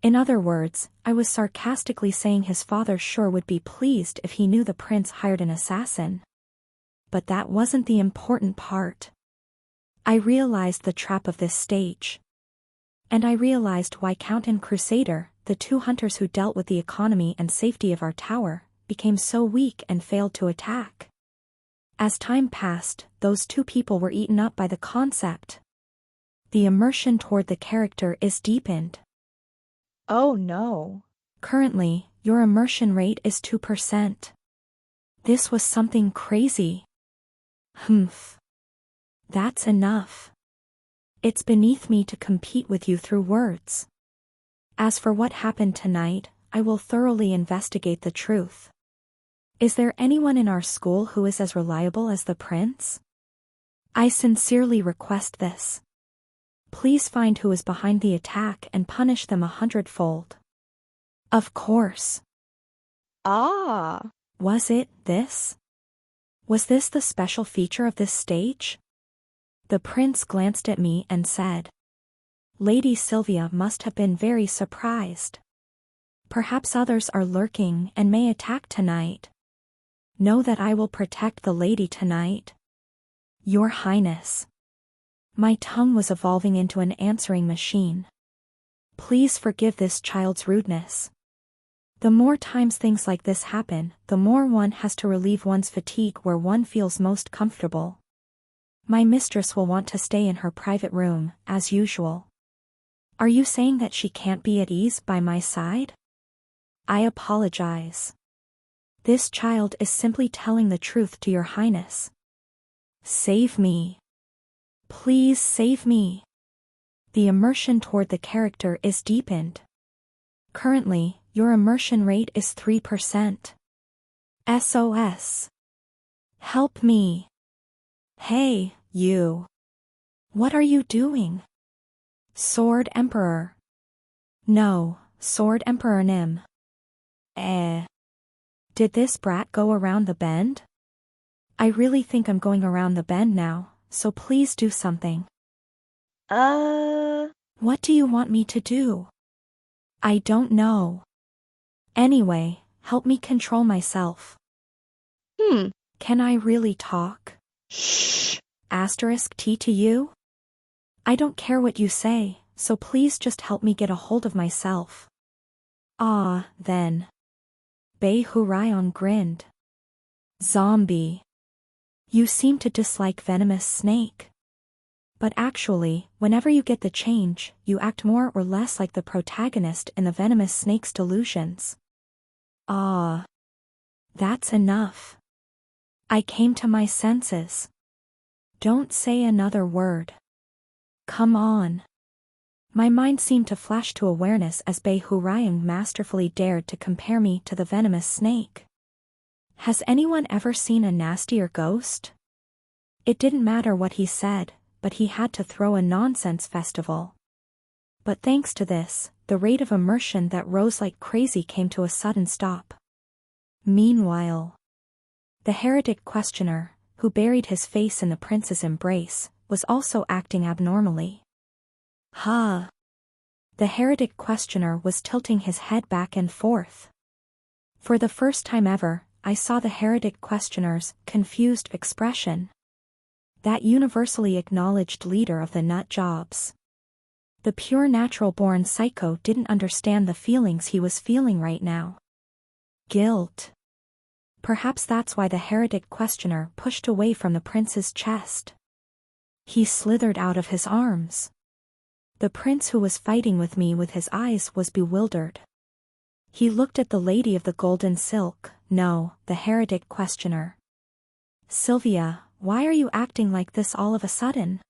S1: In other words, I was sarcastically saying his father sure would be pleased if he knew the prince hired an assassin. But that wasn't the important part. I realized the trap of this stage. And I realized why Count and Crusader, the two hunters who dealt with the economy and safety of our tower, became so weak and failed to attack. As time passed, those two people were eaten up by the concept. The immersion toward the character is deepened.
S2: Oh no.
S1: Currently, your immersion rate is 2%. This was something crazy. Humph. That's enough. It's beneath me to compete with you through words. As for what happened tonight, I will thoroughly investigate the truth. Is there anyone in our school who is as reliable as the prince? I sincerely request this. Please find who is behind the attack and punish them 100-fold. Of course.
S2: Ah.
S1: Was it this? Was this the special feature of this stage? The prince glanced at me and said. Lady Sylvia must have been very surprised. Perhaps others are lurking and may attack tonight. Know that I will protect the lady tonight. Your Highness. My tongue was evolving into an answering machine. Please forgive this child's rudeness. The more times things like this happen, the more one has to relieve one's fatigue where one feels most comfortable. My mistress will want to stay in her private room, as usual. Are you saying that she can't be at ease by my side? I apologize. This child is simply telling the truth to your Highness. Save me. Please save me. The immersion toward the character is deepened. Currently, your immersion rate is 3%. SOS. Help me. Hey, you. What are you doing? Sword Emperor. No, Sword Emperor Nim. Did this brat go around the bend? I really think I'm going around the bend now, so please do something. What do you want me to do? I don't know. Anyway, help me control myself. Can I really talk?
S2: Shh.
S1: T to you? I don't care what you say, so please just help me get a hold of myself. Ah, then. Bei Hurayon grinned. Zombie. You seem to dislike venomous snake. But actually, whenever you get the change, you act more or less like the protagonist in the venomous snake's delusions. Ah. That's enough. I came to my senses. Don't say another word. Come on. My mind seemed to flash to awareness as Bei Hurayon masterfully dared to compare me to the venomous snake. Has anyone ever seen a nastier ghost? It didn't matter what he said, but he had to throw a nonsense festival. But thanks to this, the rate of immersion that rose like crazy came to a sudden stop. Meanwhile, the heretic questioner, who buried his face in the prince's embrace, was also acting abnormally. The heretic questioner was tilting his head back and forth. For the first time ever, I saw the heretic questioner's confused expression. That universally acknowledged leader of the nut jobs. The pure natural-born psycho didn't understand the feelings he was feeling right now. Guilt. Perhaps that's why the heretic questioner pushed away from the prince's chest. He slithered out of his arms. The prince who was fighting with me with his eyes was bewildered. He looked at the lady of the golden silk, no, the heretic questioner. Sylvia, why are you acting like this all of a sudden?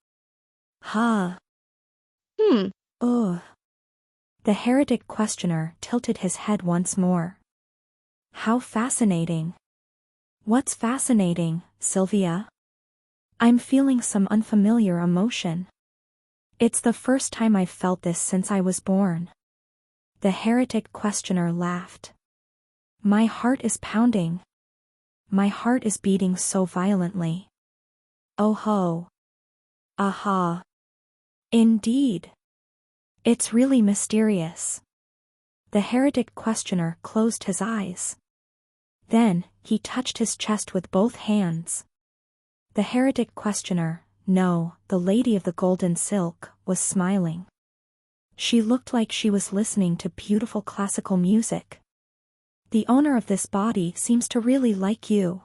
S1: The heretic questioner tilted his head once more. How fascinating. What's fascinating, Sylvia? I'm feeling some unfamiliar emotion. It's the first time I've felt this since I was born. The heretic questioner laughed. My heart is pounding. My heart is beating so violently. Oh ho. Aha. Indeed. It's really mysterious. The heretic questioner closed his eyes. Then, he touched his chest with both hands. The heretic questioner, no, the lady of the golden silk, was smiling. She looked like she was listening to beautiful classical music. The owner of this body seems to really like you.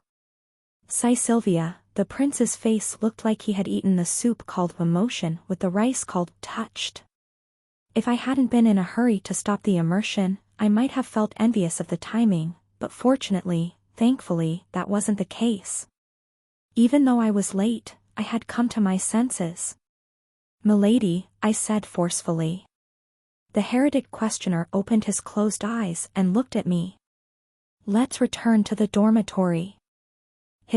S1: Sigh Sylvia, the prince's face looked like he had eaten the soup called emotion with the rice called touched. If I hadn't been in a hurry to stop the immersion, I might have felt envious of the timing, but fortunately, thankfully, that wasn't the case. Even though I was late, I had come to my senses. "Milady," I said forcefully. The heretic questioner opened his closed eyes and looked at me. "Let's return to the dormitory."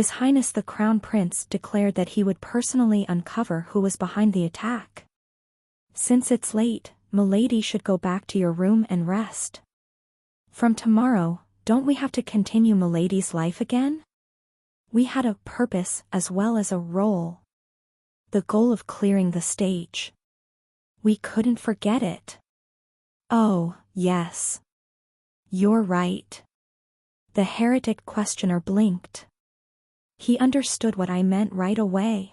S1: His Highness the Crown Prince declared that he would personally uncover who was behind the attack. "Since it's late, Milady should go back to your room and rest. From tomorrow, don't we have to continue Milady's life again?" We had a purpose as well as a role. The goal of clearing the stage. We couldn't forget it. "Oh, yes. You're right." The heretic questioner blinked. He understood what I meant right away.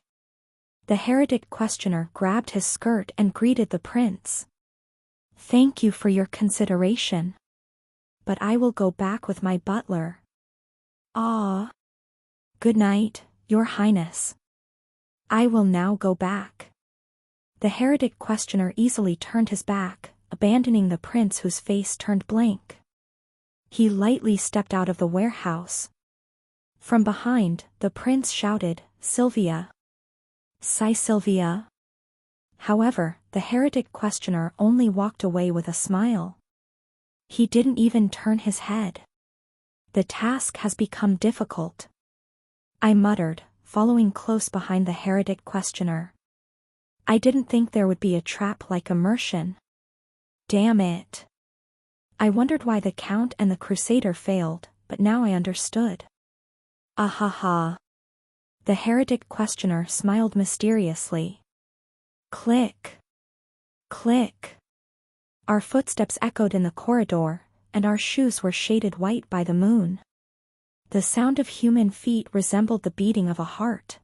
S1: The heretic questioner grabbed his skirt and greeted the prince. "Thank you for your consideration. But I will go back with my butler." "Ah. Good night, Your Highness. I will now go back." The heretic questioner easily turned his back, abandoning the prince whose face turned blank. He lightly stepped out of the warehouse. From behind, the prince shouted, "Sylvia. Sigh Sylvia." However, the heretic questioner only walked away with a smile. He didn't even turn his head. "The task has become difficult," I muttered, following close behind the heretic questioner. I didn't think there would be a trap like immersion. Damn it. I wondered why the Count and the Crusader failed, but now I understood. Ahaha. The heretic questioner smiled mysteriously. Click. Click. Our footsteps echoed in the corridor, and our shoes were shaded white by the moon. The sound of human feet resembled the beating of a heart.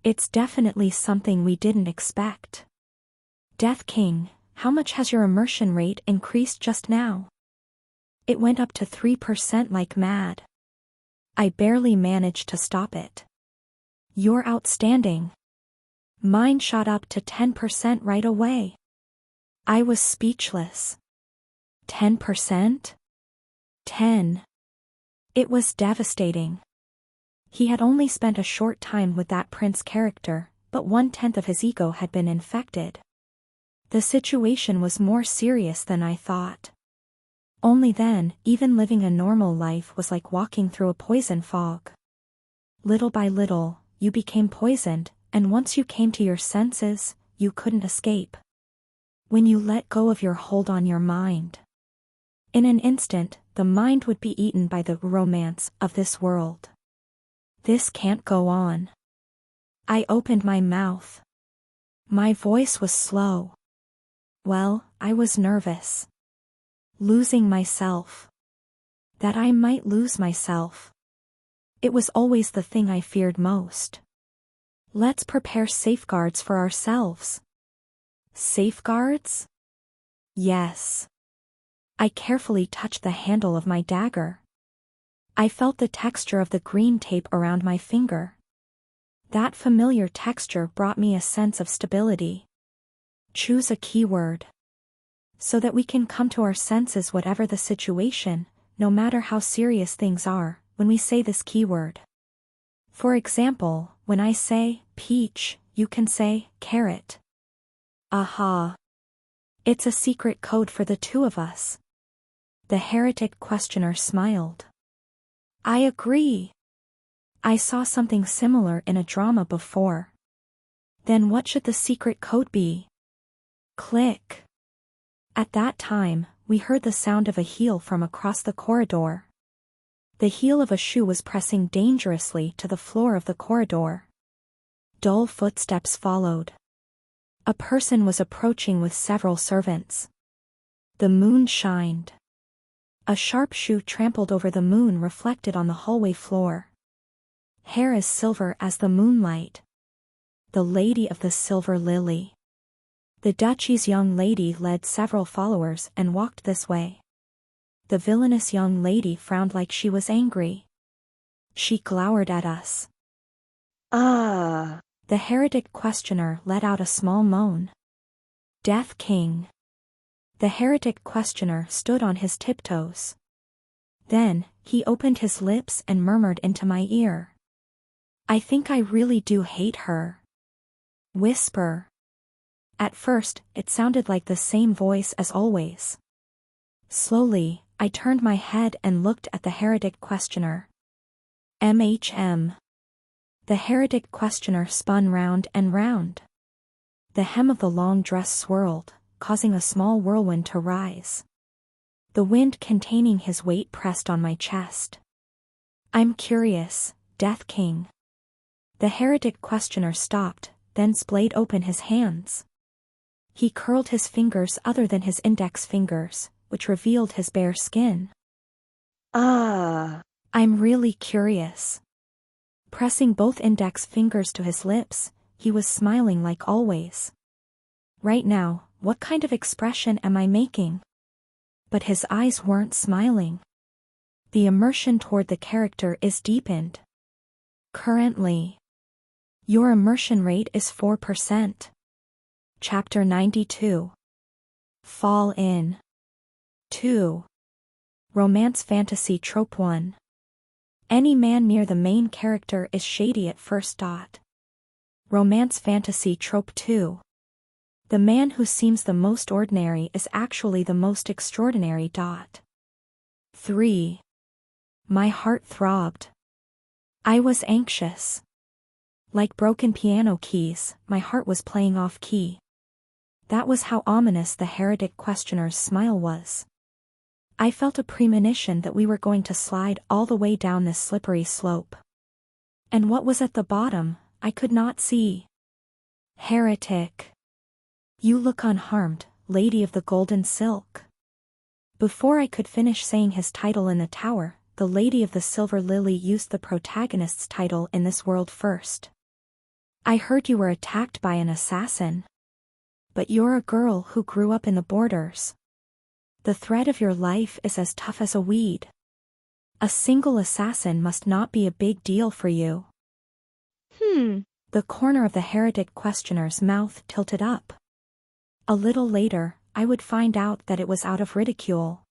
S1: It's definitely something we didn't expect. Death King, how much has your immersion rate increased just now? It went up to 3% like mad. I barely managed to stop it. You're outstanding. Mine shot up to 10% right away. I was speechless. 10%? 10. It was devastating. He had only spent a short time with that prince character, but 1/10 of his ego had been infected. The situation was more serious than I thought. Only then, even living a normal life was like walking through a poison fog. Little by little, you became poisoned, and once you came to your senses, you couldn't escape. When you let go of your hold on your mind. In an instant, the mind would be eaten by the romance of this world. This can't go on. I opened my mouth. My voice was slow. Well, I was nervous. Losing myself. That I might lose myself. It was always the thing I feared most. Let's prepare safeguards for ourselves. Safeguards? Yes. I carefully touched the handle of my dagger. I felt the texture of the green tape around my finger. That familiar texture brought me a sense of stability. Choose a keyword. So that we can come to our senses whatever the situation, no matter how serious things are, when we say this keyword. For example, when I say peach, you can say carrot. Aha. It's a secret code for the two of us. The heretic questioner smiled. I agree. I saw something similar in a drama before. Then what should the secret code be? Click. At that time, we heard the sound of a heel from across the corridor. The heel of a shoe was pressing dangerously to the floor of the corridor. Dull footsteps followed. A person was approaching with several servants. The moon shined. A sharp shoe trampled over the moon reflected on the hallway floor. Hair as silver as the moonlight. The Lady of the Silver Lily. The duchy's young lady led several followers and walked this way. The villainous young lady frowned like she was angry. She glowered at us.
S2: Ah.
S1: The heretic questioner let out a small moan. Death King. The heretic questioner stood on his tiptoes. Then, he opened his lips and murmured into my ear. I think I really do hate her. Whisper. At first, it sounded like the same voice as always. Slowly, I turned my head and looked at the heretic questioner. MHM. The heretic questioner spun round and round. The hem of the long dress swirled, causing a small whirlwind to rise. The wind containing his weight pressed on my chest. I'm curious, Death King. The heretic questioner stopped, then splayed open his hands. He curled his fingers other than his index fingers, which revealed his bare skin.
S2: Ah.
S1: I'm really curious. Pressing both index fingers to his lips, he was smiling like always. Right now, what kind of expression am I making? But his eyes weren't smiling. The immersion toward the character is deepened. Currently, your immersion rate is 4%. Chapter 92. Fall in. 2. Romance Fantasy Trope 1. Any man near the main character is shady at first. Romance Fantasy Trope 2. The man who seems the most ordinary is actually the most extraordinary. 3. My heart throbbed. I was anxious. Like broken piano keys, my heart was playing off key. That was how ominous the heretic questioner's smile was. I felt a premonition that we were going to slide all the way down this slippery slope. And what was at the bottom, I could not see. Heretic. You look unharmed, Lady of the Golden Silk. Before I could finish saying his title in the tower, the Lady of the Silver Lily used the protagonist's title in this world first. I heard you were attacked by an assassin. But you're a girl who grew up in the borders. The thread of your life is as tough as a weed. A single assassin must not be a big deal for you. The corner of the heretic questioner's mouth tilted up. A little later, I would find out that it was out of ridicule.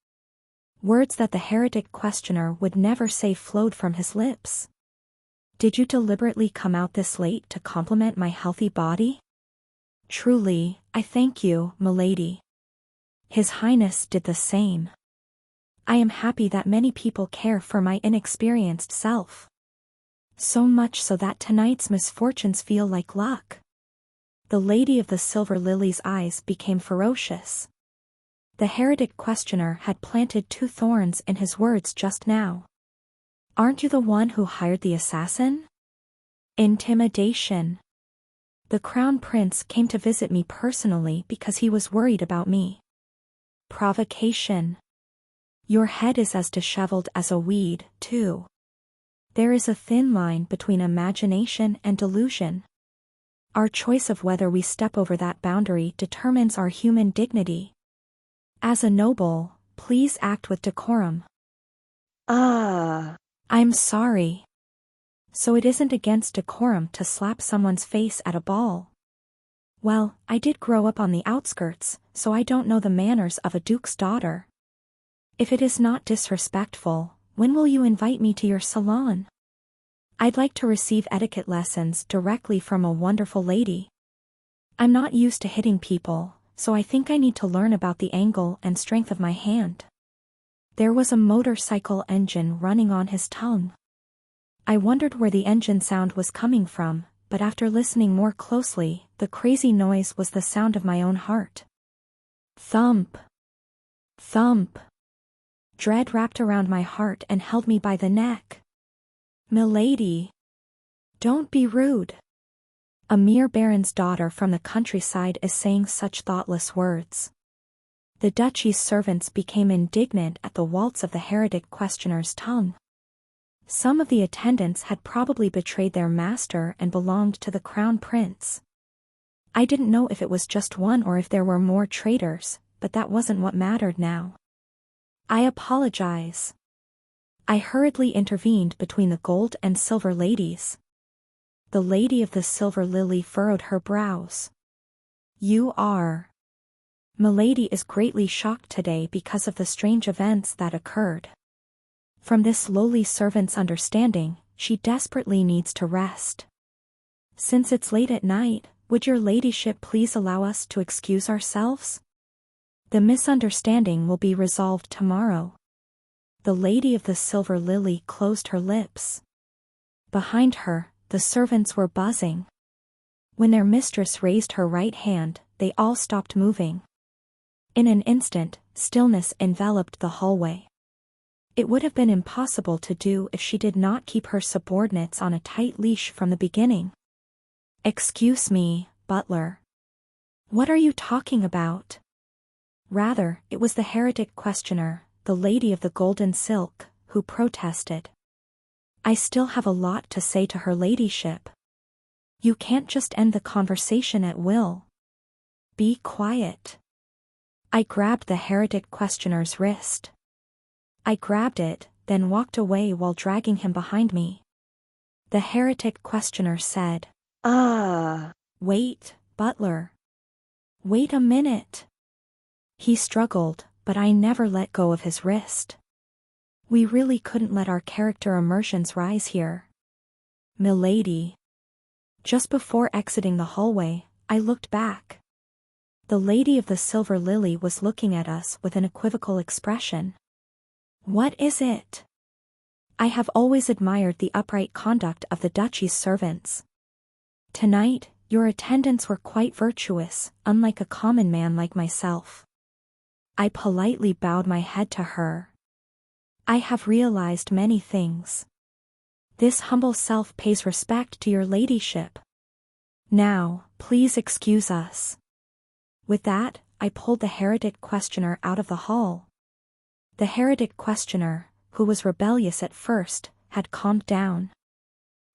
S1: Words that the heretic questioner would never say flowed from his lips. Did you deliberately come out this late to compliment my healthy body? Truly, I thank you, milady. His Highness did the same. I am happy that many people care for my inexperienced self. So much so that tonight's misfortunes feel like luck. The Lady of the Silver Lily's eyes became ferocious. The heretic questioner had planted 2 thorns in his words just now. Aren't you the one who hired the assassin? Intimidation. The Crown Prince came to visit me personally because he was worried about me. Provocation. Your head is as disheveled as a weed, too. There is a thin line between imagination and delusion. Our choice of whether we step over that boundary determines our human dignity. As a noble, please act with decorum.
S2: Ah.
S1: I'm sorry. So it isn't against decorum to slap someone's face at a ball. Well, I did grow up on the outskirts, so I don't know the manners of a duke's daughter. If it is not disrespectful, when will you invite me to your salon? I'd like to receive etiquette lessons directly from a wonderful lady. I'm not used to hitting people, so I think I need to learn about the angle and strength of my hand. There was a motorcycle engine running on his tongue. I wondered where the engine sound was coming from, but after listening more closely, the crazy noise was the sound of my own heart. Thump. Thump. Dread wrapped around my heart and held me by the neck. Milady. Don't be rude. A mere baron's daughter from the countryside is saying such thoughtless words. The duchy's servants became indignant at the waltz of the heretic questioner's tongue. Some of the attendants had probably betrayed their master and belonged to the crown prince. I didn't know if it was just one or if there were more traitors, but that wasn't what mattered now. I apologize. I hurriedly intervened between the gold and silver ladies. The lady of the silver lily furrowed her brows. You are. Milady is greatly shocked today because of the strange events that occurred. From this lowly servant's understanding, she desperately needs to rest. Since it's late at night, would your ladyship please allow us to excuse ourselves? The misunderstanding will be resolved tomorrow. The lady of the silver lily closed her lips. Behind her, the servants were buzzing. When their mistress raised her right hand, they all stopped moving. In an instant, stillness enveloped the hallway. It would have been impossible to do if she did not keep her subordinates on a tight leash from the beginning. Excuse me, butler. What are you talking about? Rather, it was the heretic questioner, the lady of the golden silk, who protested. I still have a lot to say to her ladyship. You can't just end the conversation at will. Be quiet. I grabbed the heretic questioner's wrist. I grabbed it, then walked away while dragging him behind me. The heretic questioner said, Wait, butler. Wait a minute. He struggled, but I never let go of his wrist. We really couldn't let our character immersions rise here. Milady. Just before exiting the hallway, I looked back. The lady of the silver lily was looking at us with an equivocal expression. What is it? I have always admired the upright conduct of the duchy's servants. Tonight, your attendants were quite virtuous, unlike a common man like myself. I politely bowed my head to her. I have realized many things. This humble self pays respect to your ladyship. Now, please excuse us. With that, I pulled the heretic questioner out of the hall. The heretic questioner, who was rebellious at first, had calmed down.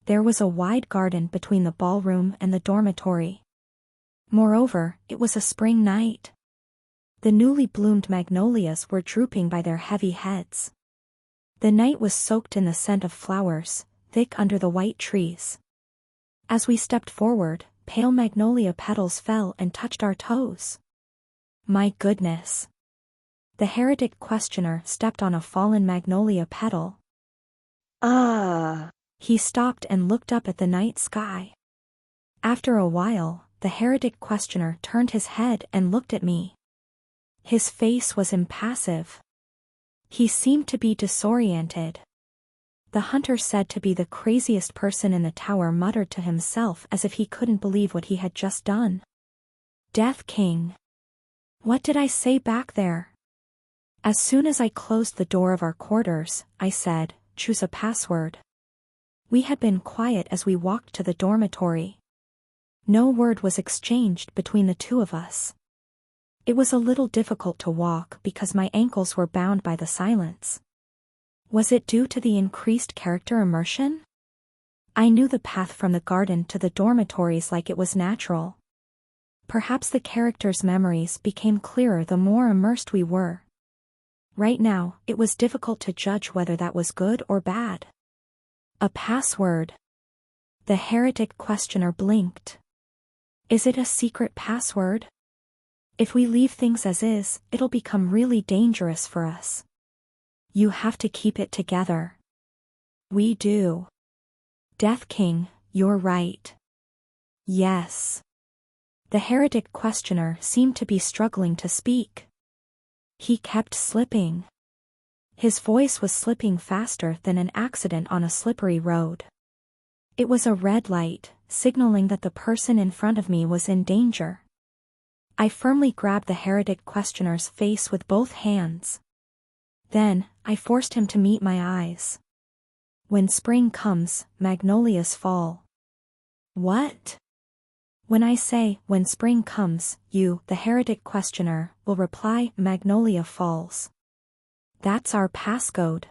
S1: There was a wide garden between the ballroom and the dormitory. Moreover, it was a spring night. The newly bloomed magnolias were drooping by their heavy heads. The night was soaked in the scent of flowers, thick under the white trees. As we stepped forward, pale magnolia petals fell and touched our toes. My goodness. The heretic questioner stepped on a fallen magnolia petal. He stopped and looked up at the night sky. After a while, the heretic questioner turned his head and looked at me. His face was impassive. He seemed to be disoriented. The hunter said to be the craziest person in the tower muttered to himself as if he couldn't believe what he had just done. Death King. What did I say back there? As soon as I closed the door of our quarters, I said, choose a password. We had been quiet as we walked to the dormitory. No word was exchanged between the two of us. It was a little difficult to walk because my ankles were bound by the silence. Was it due to the increased character immersion? I knew the path from the garden to the dormitories like it was natural. Perhaps the characters' memories became clearer the more immersed we were. Right now, it was difficult to judge whether that was good or bad. A password. The heretic questioner blinked. Is it a secret password? If we leave things as is, it'll become really dangerous for us. You have to keep it together. We do. Death King, you're right. Yes. The heretic questioner seemed to be struggling to speak. He kept slipping. His voice was slipping faster than an accident on a slippery road. It was a red light, signaling that the person in front of me was in danger. I firmly grabbed the heretic questioner's face with both hands. Then, I forced him to meet my eyes. When spring comes, magnolias fall. What? When I say, when spring comes, you, the heretic questioner, will reply, magnolia falls. That's our passcode.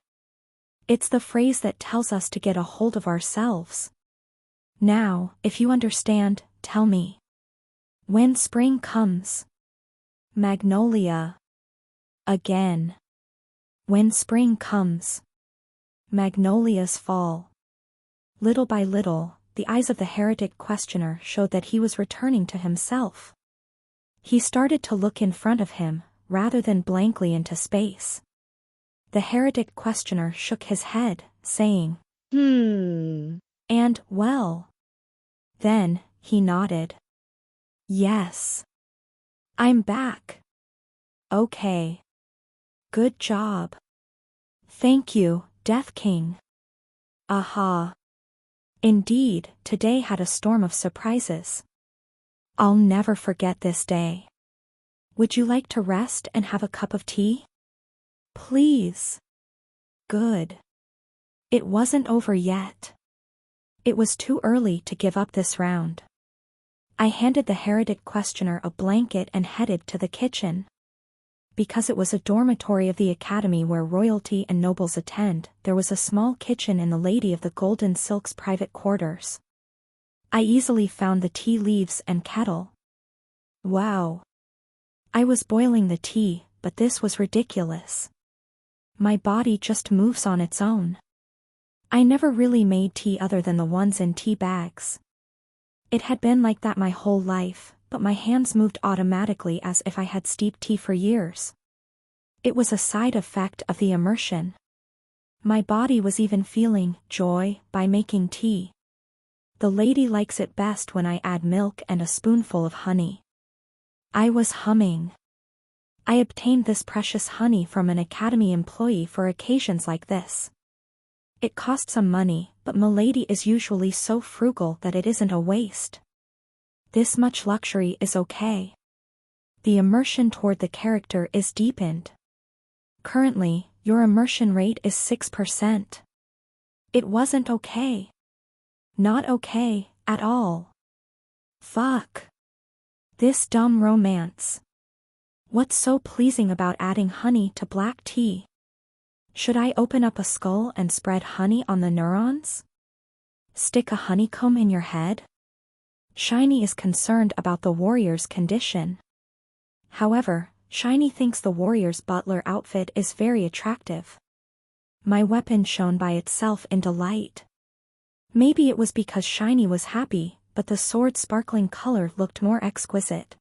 S1: It's the phrase that tells us to get a hold of ourselves. Now, if you understand, tell me. When spring comes. Magnolia. Again. When spring comes. Magnolias fall. Little by little, the eyes of the heretic questioner showed that he was returning to himself. He started to look in front of him, rather than blankly into space. The heretic questioner shook his head, saying, and, well. Then, he nodded. Yes. I'm back. Okay. Good job. Thank you, Death King. Aha. Indeed, today had a storm of surprises. I'll never forget this day. Would you like to rest and have a cup of tea? Please. Good. It wasn't over yet. It was too early to give up this round. I handed the heretic questioner a blanket and headed to the kitchen. Because it was a dormitory of the academy where royalty and nobles attend, there was a small kitchen in the Lady of the Golden Silk's private quarters. I easily found the tea leaves and kettle. Wow. I was boiling the tea, but this was ridiculous. My body just moves on its own. I never really made tea other than the ones in tea bags. It had been like that my whole life, but my hands moved automatically as if I had steeped tea for years. It was a side effect of the immersion. My body was even feeling joy by making tea. The lady likes it best when I add milk and a spoonful of honey. I was humming. I obtained this precious honey from an academy employee for occasions like this. It cost some money, but milady is usually so frugal that it isn't a waste. This much luxury is okay. The immersion toward the character is deepened. Currently, your immersion rate is 6%. It wasn't okay. Not okay, at all. Fuck. This dumb romance. What's so pleasing about adding honey to black tea? Should I open up a skull and spread honey on the neurons? Stick a honeycomb in your head? Shiny is concerned about the warrior's condition. However, Shiny thinks the warrior's butler outfit is very attractive. My weapon shone by itself in delight. Maybe it was because Shiny was happy, but the sword's sparkling color looked more exquisite.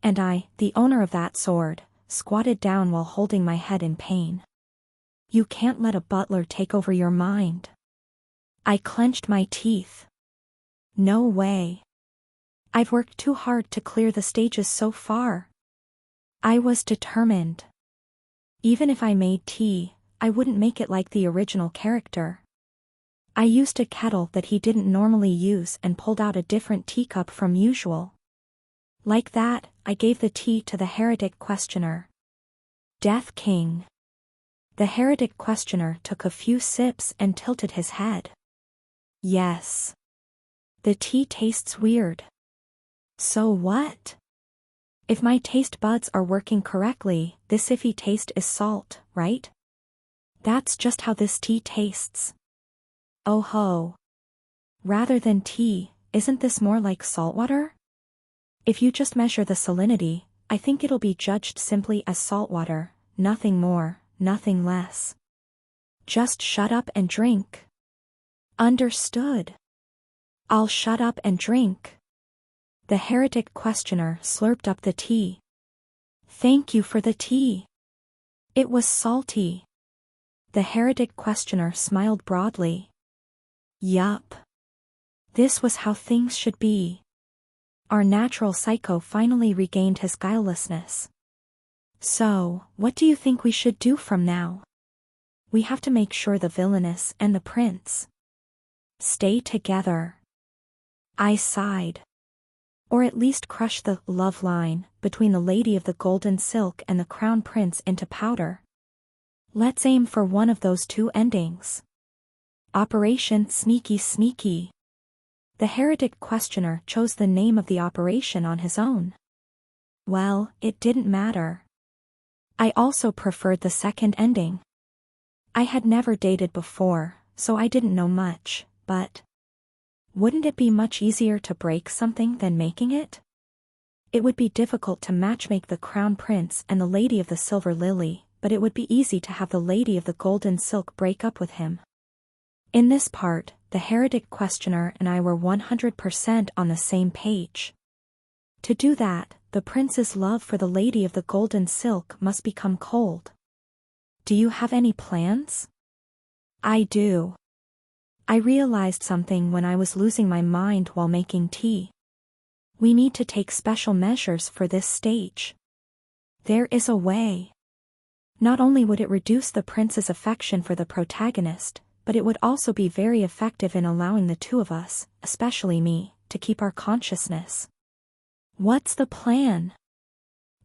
S1: And I, the owner of that sword, squatted down while holding my head in pain. You can't let a butler take over your mind. I clenched my teeth. No way. I've worked too hard to clear the stages so far. I was determined. Even if I made tea, I wouldn't make it like the original character. I used a kettle that he didn't normally use and pulled out a different teacup from usual. Like that, I gave the tea to the heretic questioner. Death King. The heretic questioner took a few sips and tilted his head. Yes. The tea tastes weird. So what? If my taste buds are working correctly, this iffy taste is salt, right? That's just how this tea tastes. Oh ho. Rather than tea, isn't this more like salt water? If you just measure the salinity, I think it'll be judged simply as salt water, nothing more, nothing less. Just shut up and drink. Understood. I'll shut up and drink. The heretic questioner slurped up the tea. Thank you for the tea. It was salty. The heretic questioner smiled broadly. Yup. This was how things should be. Our natural psycho finally regained his guilelessness. So, what do you think we should do from now? We have to make sure the villainess and the prince stay together. I sighed. Or at least crush the love line between the Lady of the Golden Silk and the Crown Prince into powder. Let's aim for one of those two endings. Operation Sneaky Sneaky. The heretic questioner chose the name of the operation on his own. Well, it didn't matter. I also preferred the second ending. I had never dated before, so I didn't know much, but wouldn't it be much easier to break something than making it? It would be difficult to matchmake the Crown Prince and the Lady of the Silver Lily, but it would be easy to have the Lady of the Golden Silk break up with him. In this part, the heretic questioner and I were 100% on the same page. To do that, the prince's love for the lady of the golden silk must become cold. Do you have any plans? I do. I realized something when I was losing my mind while making tea. We need to take special measures for this stage. There is a way. Not only would it reduce the prince's affection for the protagonist, but it would also be very effective in allowing the two of us, especially me, to keep our consciousness. What's the plan?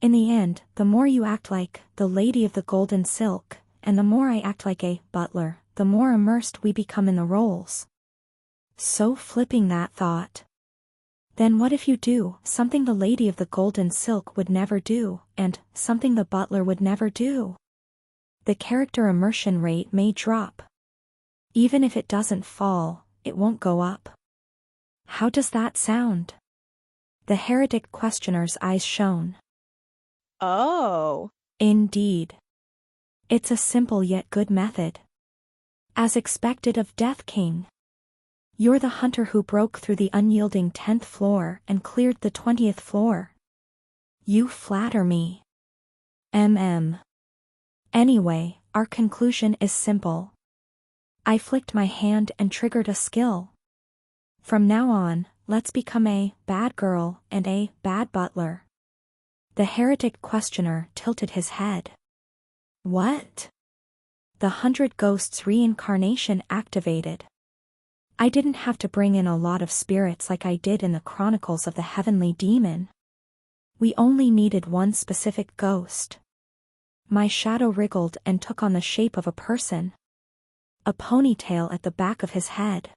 S1: In the end, the more you act like the lady of the golden silk, and the more I act like a butler, the more immersed we become in the roles. So flipping that thought. Then what if you do something the lady of the golden silk would never do, and something the butler would never do? The character immersion rate may drop. Even if it doesn't fall, it won't go up. How does that sound? The heretic questioner's eyes shone.
S2: Oh.
S1: Indeed. It's a simple yet good method. As expected of Death King. You're the hunter who broke through the unyielding 10th floor and cleared the 20th floor. You flatter me. Anyway, our conclusion is simple. I flicked my hand and triggered a skill. From now on, let's become a bad girl and a bad butler. The heretic questioner tilted his head. What? The 100 Ghosts reincarnation activated. I didn't have to bring in a lot of spirits like I did in the Chronicles of the Heavenly Demon. We only needed one specific ghost. My shadow wriggled and took on the shape of a person. A ponytail at the back of his head.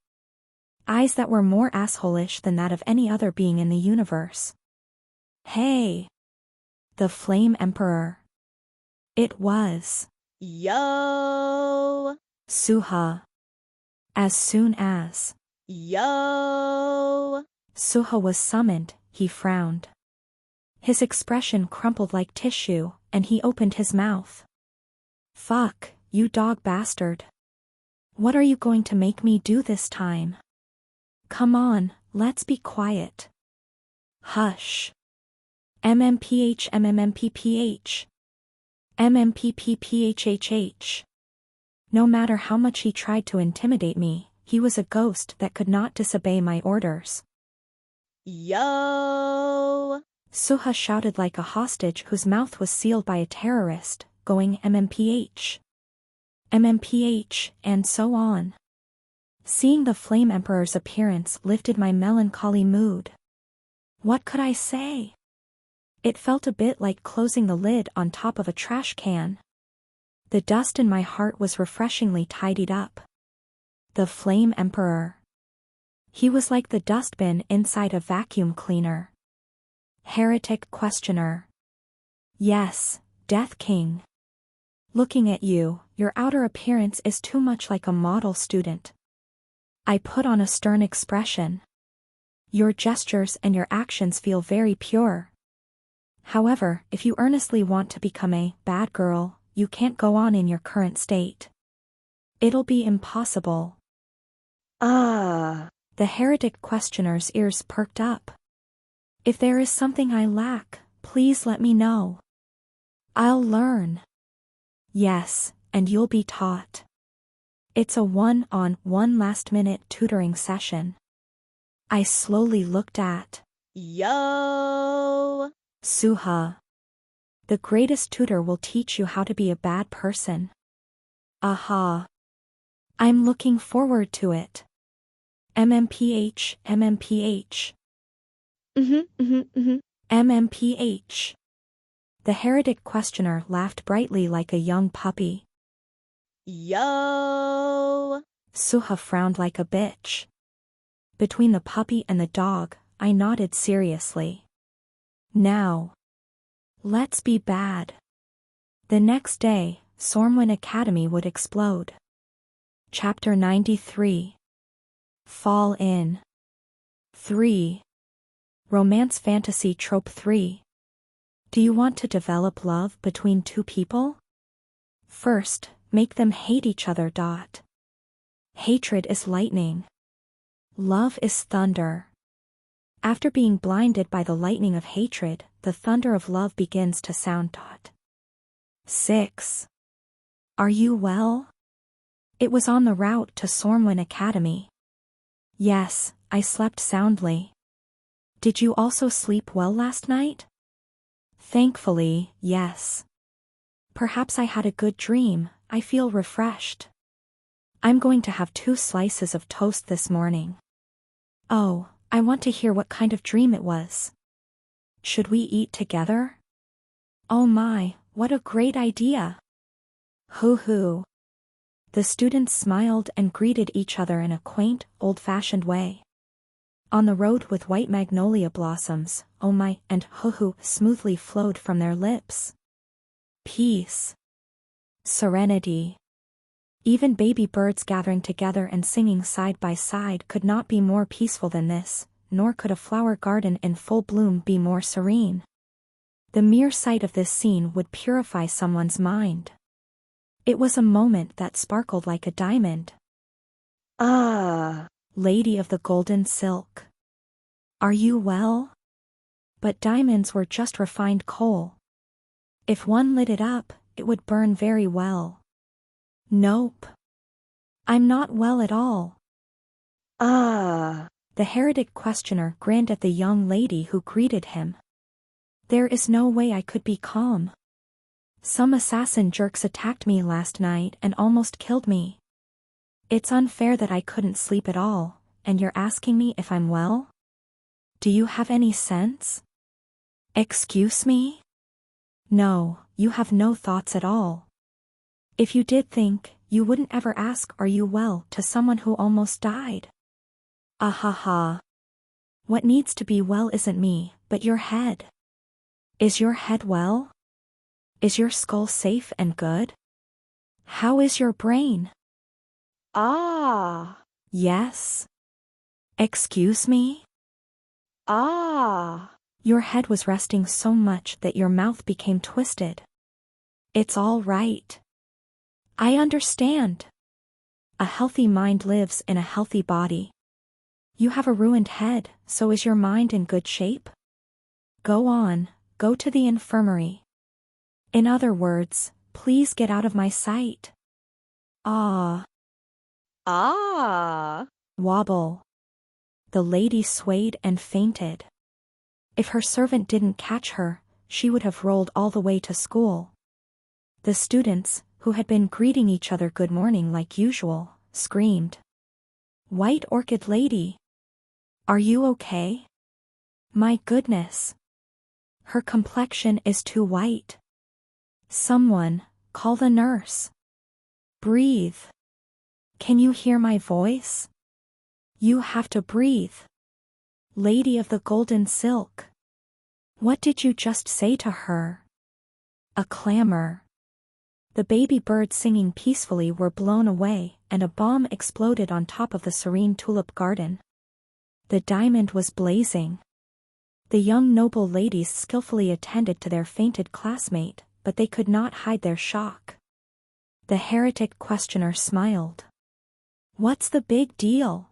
S1: Eyes that were more asshole-ish than that of any other being in the universe. Hey! The Flame Emperor. It was.
S2: Yo.
S1: Suha. As soon as.
S2: Yo.
S1: Suha was summoned, he frowned. His expression crumpled like tissue, and he opened his mouth. Fuck, you dog bastard. What are you going to make me do this time? Come on, let's be quiet. Hush. MMPH. MMPPPHHH. No matter how much he tried to intimidate me, he was a ghost that could not disobey my orders.
S2: Yo.
S1: Suha shouted like a hostage whose mouth was sealed by a terrorist, going MMPH. MMPH, and so on. Seeing the Flame Emperor's appearance lifted my melancholy mood. What could I say? It felt a bit like closing the lid on top of a trash can. The dust in my heart was refreshingly tidied up. The Flame Emperor. He was like the dustbin inside a vacuum cleaner. Heretic questioner. Yes, Death King. Looking at you, your outer appearance is too much like a model student. I put on a stern expression. Your gestures and your actions feel very pure. However, if you earnestly want to become a bad girl, you can't go on in your current state. It'll be impossible.
S2: Ah.
S1: The heretic questioner's ears perked up. If there is something I lack, please let me know. I'll learn. Yes, and you'll be taught. It's a one-on-one last-minute tutoring session. I slowly looked at.
S2: Yo.
S1: Suha. The greatest tutor will teach you how to be a bad person. Aha. I'm looking forward to it. MMPH. MMPH. The heretic questioner laughed brightly like a young puppy.
S2: Yo.
S1: Suha frowned like a bitch. Between the puppy and the dog, I nodded seriously. Now. Let's be bad. The next day, Sormwin Academy would explode. Chapter 93. Fall in. 3. Romance Fantasy Trope 3. Do you want to develop love between two people? First, make them hate each other. Hatred is lightning. Love is thunder. After being blinded by the lightning of hatred, the thunder of love begins to sound. 6. Are you well? It was on the route to Sormwin Academy. Yes, I slept soundly. Did you also sleep well last night? Thankfully, yes. Perhaps I had a good dream. I feel refreshed. I'm going to have 2 slices of toast this morning. Oh, I want to hear what kind of dream it was. Should we eat together? Oh my, what a great idea. Hoo-hoo. The students smiled and greeted each other in a quaint, old-fashioned way. On the road with white magnolia blossoms, oh my, and hoo-hoo smoothly flowed from their lips. Peace. Serenity. Even baby birds gathering together and singing side by side could not be more peaceful than this, nor could a flower garden in full bloom be more serene. The mere sight of this scene would purify someone's mind. It was a moment that sparkled like a diamond.
S2: Ah.
S1: Lady of the golden silk. Are you well? But diamonds were just refined coal. If one lit it up, it would burn very well. Nope. I'm not well at all.
S2: Ah.
S1: The heretic questioner grinned at the young lady who greeted him. There is no way I could be calm. Some assassin jerks attacked me last night and almost killed me. It's unfair that I couldn't sleep at all, and you're asking me if I'm well? Do you have any sense? Excuse me? No, you have no thoughts at all. If you did think, you wouldn't ever ask are you well to someone who almost died. Ah ha ha. What needs to be well isn't me, but your head. Is your head well? Is your skull safe and good? How is your brain?
S2: Ah.
S1: Yes. Excuse me?
S2: Ah.
S1: Your head was resting so much that your mouth became twisted. It's all right. I understand. A healthy mind lives in a healthy body. You have a ruined head, so is your mind in good shape? Go on, go to the infirmary. In other words, please get out of my sight. Ah.
S2: Ah.
S1: Wobble. The lady swayed and fainted. If her servant didn't catch her, she would have rolled all the way to school. The students, who had been greeting each other good morning like usual, screamed. White Orchid Lady. Are you okay? My goodness. Her complexion is too white. Someone, call the nurse. Breathe. Can you hear my voice? You have to breathe. Lady of the golden silk. What did you just say to her? A clamor. The baby birds singing peacefully were blown away, and a bomb exploded on top of the serene tulip garden. The diamond was blazing. The young noble ladies skillfully attended to their fainted classmate, but they could not hide their shock. The heretic questioner smiled. What's the big deal?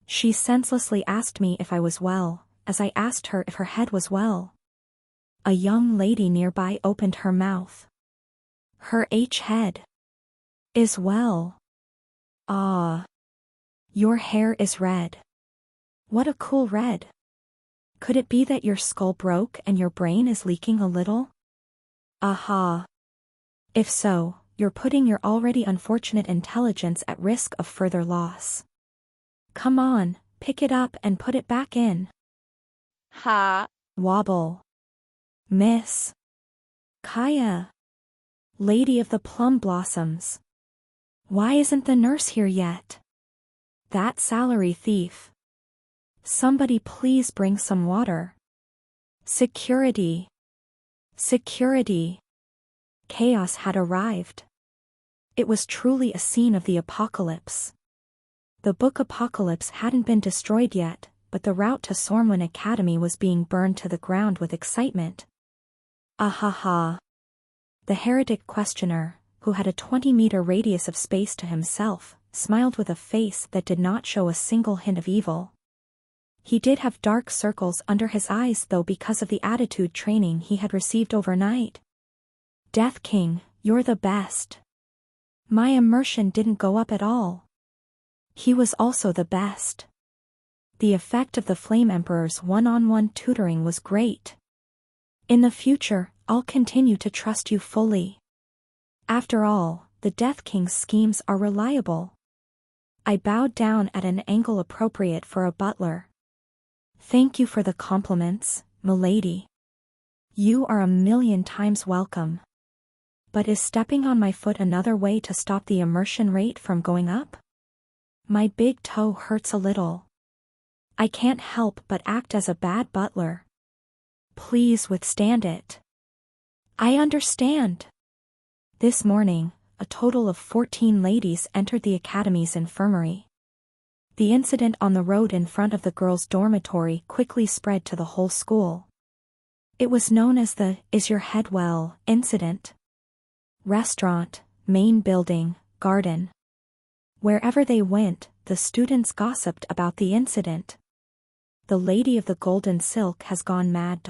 S1: She senselessly asked me if I was well, as I asked her if her head was well. A young lady nearby opened her mouth. Her head is well. Ah. Your hair is red. What a cool red. Could it be that your skull broke and your brain is leaking a little? Aha. If so, you're putting your already unfortunate intelligence at risk of further loss. Come on, pick it up and put it back in.
S2: Ha.
S1: Wobble. Miss. Kaya. Lady of the plum blossoms. Why isn't the nurse here yet? That salary thief. Somebody please bring some water. Security. Security. Chaos had arrived. It was truly a scene of the apocalypse. The book Apocalypse hadn't been destroyed yet, but the route to Sormwin Academy was being burned to the ground with excitement. Ahaha. The heretic questioner, who had a 20-meter radius of space to himself, smiled with a face that did not show a single hint of evil. He did have dark circles under his eyes though because of the attitude training he had received overnight. Death King, you're the best. My immersion didn't go up at all. He was also the best. The effect of the Flame Emperor's one-on-one tutoring was great. In the future, I'll continue to trust you fully. After all, the Death King's schemes are reliable. I bowed down at an angle appropriate for a butler. Thank you for the compliments, milady. You are a million times welcome. But is stepping on my foot another way to stop the immersion rate from going up? My big toe hurts a little. I can't help but act as a bad butler. Please withstand it. I understand. This morning, a total of 14 ladies entered the academy's infirmary. The incident on the road in front of the girls' dormitory quickly spread to the whole school. It was known as the "Is your head well?" incident. Restaurant, main building, garden. Wherever they went, the students gossiped about the incident. The lady of the golden silk has gone mad.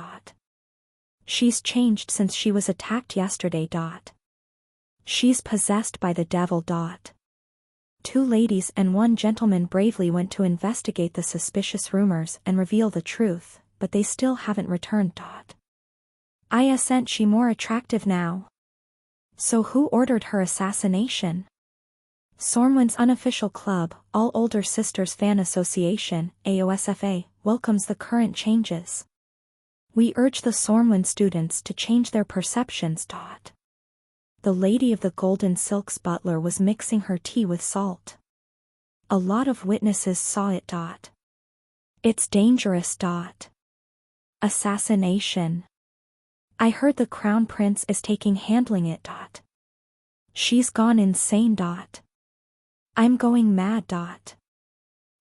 S1: She's changed since she was attacked yesterday. She's possessed by the devil. 2 ladies and 1 gentleman bravely went to investigate the suspicious rumors and reveal the truth, but they still haven't returned. I assent she more attractive now. So who ordered her assassination? Sormwin's unofficial club, All Older Sisters Fan Association, AOSFA, welcomes the current changes. We urge the Sormwin students to change their perceptions. The lady of the golden silk's butler was mixing her tea with salt. A lot of witnesses saw it. It's dangerous. Assassination. I heard the crown prince is handling it. She's gone insane. I'm going mad.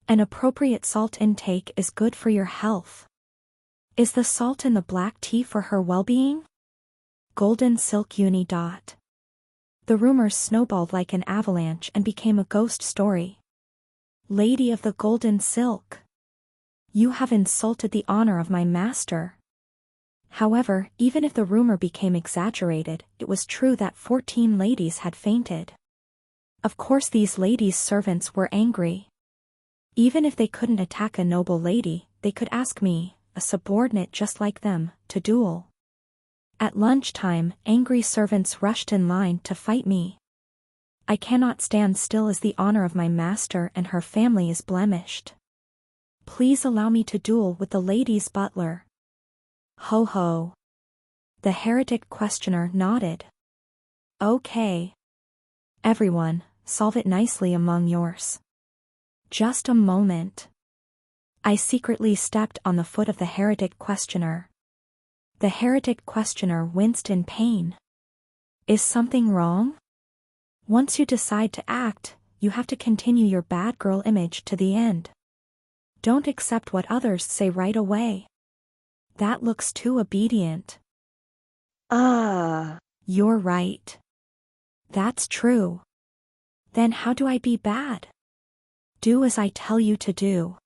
S1: An appropriate salt intake is good for your health. Is the salt in the black tea for her well-being? Golden Silk Uni. The rumors snowballed like an avalanche and became a ghost story. Lady of the Golden Silk. You have insulted the honor of my master. However, even if the rumor became exaggerated, it was true that 14 ladies had fainted. Of course these ladies' servants were angry. Even if they couldn't attack a noble lady, they could ask me, a subordinate just like them, to duel. At lunchtime, angry servants rushed in line to fight me. I cannot stand still as the honor of my master and her family is blemished. Please allow me to duel with the lady's butler. Ho ho. The heretic questioner nodded. Okay. Everyone, solve it nicely among yours. Just a moment. I secretly stepped on the foot of the heretic questioner. The heretic questioner winced in pain. Is something wrong? Once you decide to act, you have to continue your bad girl image to the end. Don't accept what others say right away. That looks too obedient. You're right. That's true. Then how do I be bad? Do as I tell you to do.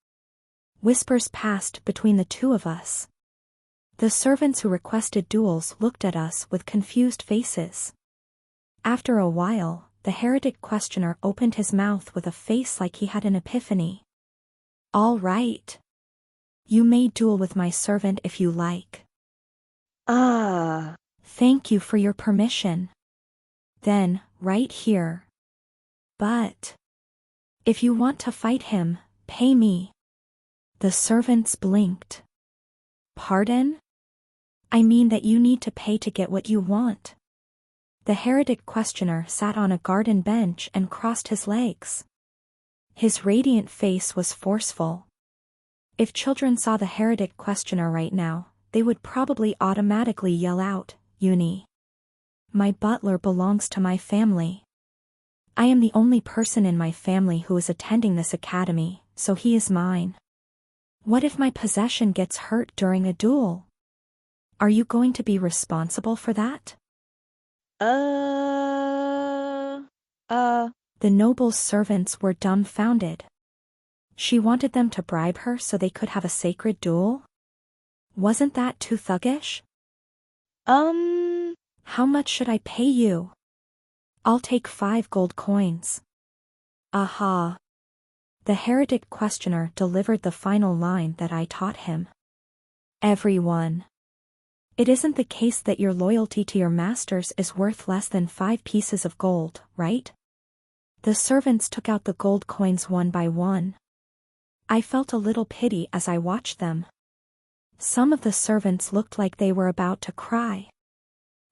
S1: Whispers passed between the two of us. The servants who requested duels looked at us with confused faces. After a while, the heretic questioner opened his mouth with a face like he had an epiphany. All right. You may duel with my servant if you like. Thank you for your permission. Then, right here. But if you want to fight him, pay me. The servants blinked. Pardon? I mean that you need to pay to get what you want. The heretic questioner sat on a garden bench and crossed his legs. His radiant face was forceful. If children saw the heretic questioner right now, they would probably automatically yell out, Uni. My butler belongs to my family. I am the only person in my family who is attending this academy, so he is mine. What if my possession gets hurt during a duel? Are you going to be responsible for that? The noble's servants were dumbfounded. She wanted them to bribe her so they could have a sacred duel? Wasn't that too thuggish? How much should I pay you? I'll take 5 gold coins. Aha. The heretic questioner delivered the final line that I taught him. Everyone. It isn't the case that your loyalty to your masters is worth less than 5 pieces of gold, right? The servants took out the gold coins one by one. I felt a little pity as I watched them. Some of the servants looked like they were about to cry.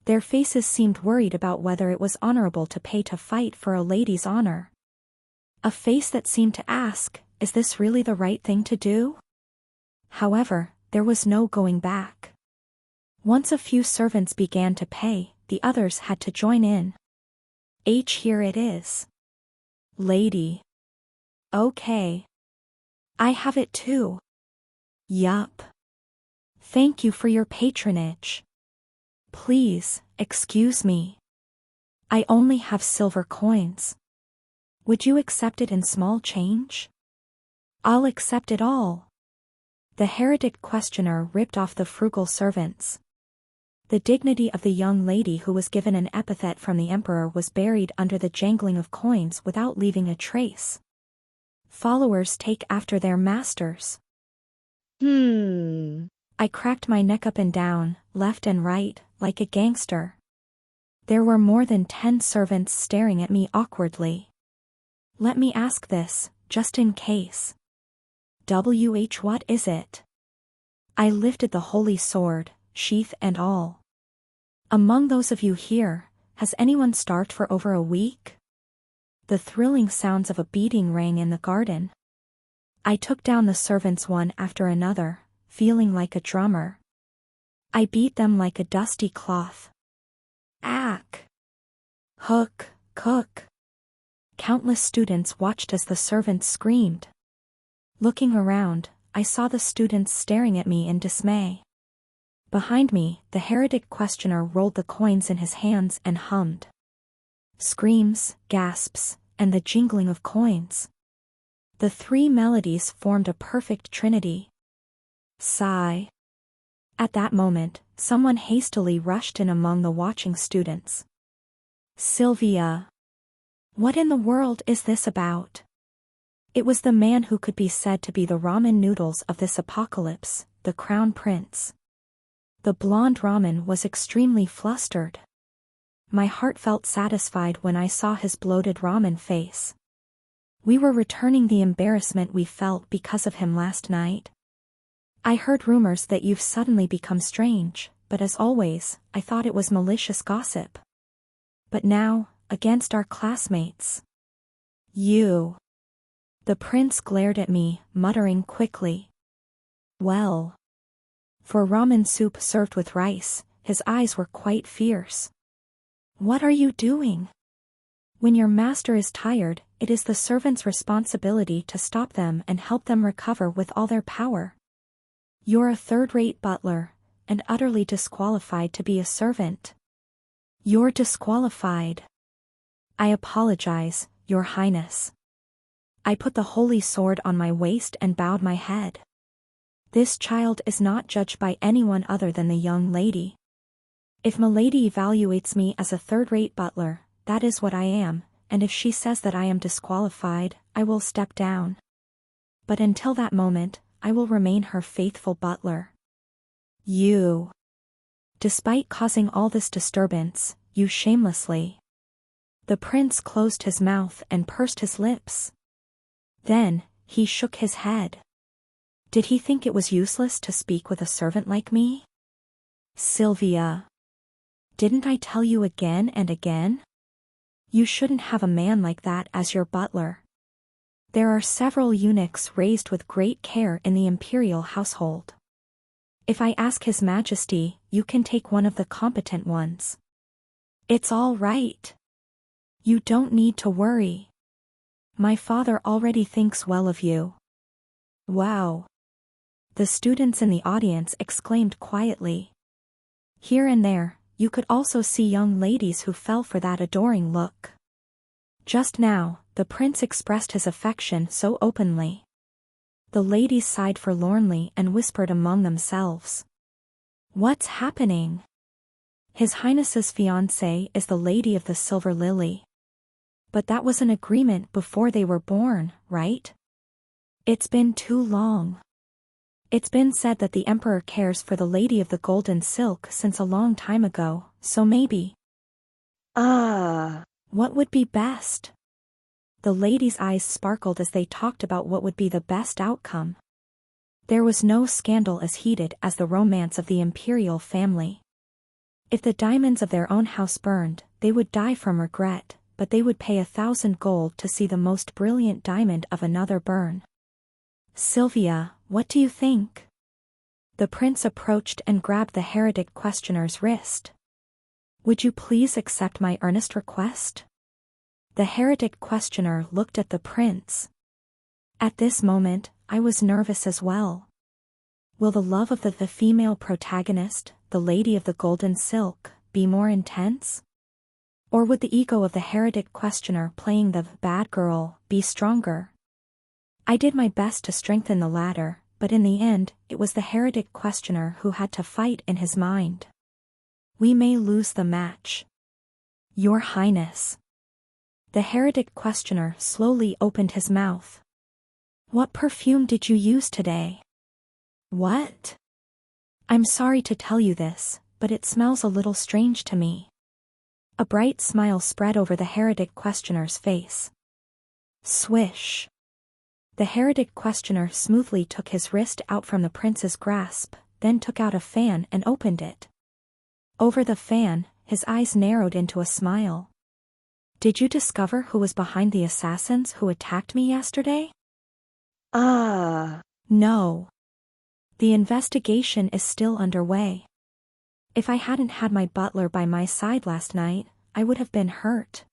S1: Their faces seemed worried about whether it was honorable to pay to fight for a lady's honor. A face that seemed to ask, is this really the right thing to do? However, there was no going back. Once a few servants began to pay, the others had to join in. Here it is. Lady. Okay. I have it too. Yup. Thank you for your patronage. Please, excuse me. I only have silver coins. Would you accept it in small change? I'll accept it all. The heretic questioner ripped off the frugal servants. The dignity of the young lady who was given an epithet from the emperor was buried under the jangling of coins without leaving a trace. Followers take after their masters. I cracked my neck up and down, left and right, like a gangster. There were more than 10 servants staring at me awkwardly. Let me ask this, just in case. What is it? I lifted the holy sword, sheath and all. Among those of you here, has anyone starved for over a week? The thrilling sounds of a beating rang in the garden. I took down the servants one after another, feeling like a drummer. I beat them like a dusty cloth. Ack! Hook, cook! Countless students watched as the servants screamed. Looking around, I saw the students staring at me in dismay. Behind me, the heretic questioner rolled the coins in his hands and hummed. Screams, gasps, and the jingling of coins. The 3 melodies formed a perfect trinity. Sigh. At that moment, someone hastily rushed in among the watching students. Sylvia. What in the world is this about? It was the man who could be said to be the ramen noodles of this apocalypse, the crown prince. The blonde ramen was extremely flustered. My heart felt satisfied when I saw his bloated ramen face. We were returning the embarrassment we felt because of him last night. I heard rumors that you've suddenly become strange, but as always, I thought it was malicious gossip. But now, against our classmates. You. The prince glared at me, muttering quickly. Well. For ramen soup served with rice, his eyes were quite fierce. What are you doing? When your master is tired, it is the servant's responsibility to stop them and help them recover with all their power. You're a third-rate butler, and utterly disqualified to be a servant. You're disqualified. I apologize, Your Highness. I put the holy sword on my waist and bowed my head. This child is not judged by anyone other than the young lady. If Milady evaluates me as a third-rate butler, that is what I am, and if she says that I am disqualified, I will step down. But until that moment, I will remain her faithful butler. You. Despite causing all this disturbance, you shamelessly. The prince closed his mouth and pursed his lips. Then, he shook his head. Did he think it was useless to speak with a servant like me? Sylvia. Didn't I tell you again and again? You shouldn't have a man like that as your butler. There are several eunuchs raised with great care in the imperial household. If I ask His Majesty, you can take one of the competent ones. It's all right. You don't need to worry. My father already thinks well of you. Wow. The students in the audience exclaimed quietly. Here and there, you could also see young ladies who fell for that adoring look. Just now, the prince expressed his affection so openly. The ladies sighed forlornly and whispered among themselves. What's happening? His Highness's fiancée is the Lady of the Silver Lily. But that was an agreement before they were born, right? It's been too long. It's been said that the Emperor cares for the Lady of the Golden Silk since a long time ago, so maybe. What would be best? The ladies' eyes sparkled as they talked about what would be the best outcome. There was no scandal as heated as the romance of the imperial family. If the diamonds of their own house burned, they would die from regret, but they would pay 1,000 gold to see the most brilliant diamond of another burn. Sylvia, what do you think? The prince approached and grabbed the heretic questioner's wrist. Would you please accept my earnest request? The heretic questioner looked at the prince. At this moment, I was nervous as well. Will the love of the female protagonist, the Lady of the Golden Silk, be more intense? Or would the ego of the heretic questioner playing the bad girl be stronger? I did my best to strengthen the latter, but in the end, it was the heretic questioner who had to fight in his mind. We may lose the match. Your Highness. The heretic questioner slowly opened his mouth. What perfume did you use today? What? I'm sorry to tell you this, but it smells a little strange to me. A bright smile spread over the heretic questioner's face. Swish. The heretic questioner smoothly took his wrist out from the prince's grasp, then took out a fan and opened it. Over the fan, his eyes narrowed into a smile. Did you discover who was behind the assassins who attacked me yesterday? No. The investigation is still underway. If I hadn't had my butler by my side last night, I would have been hurt.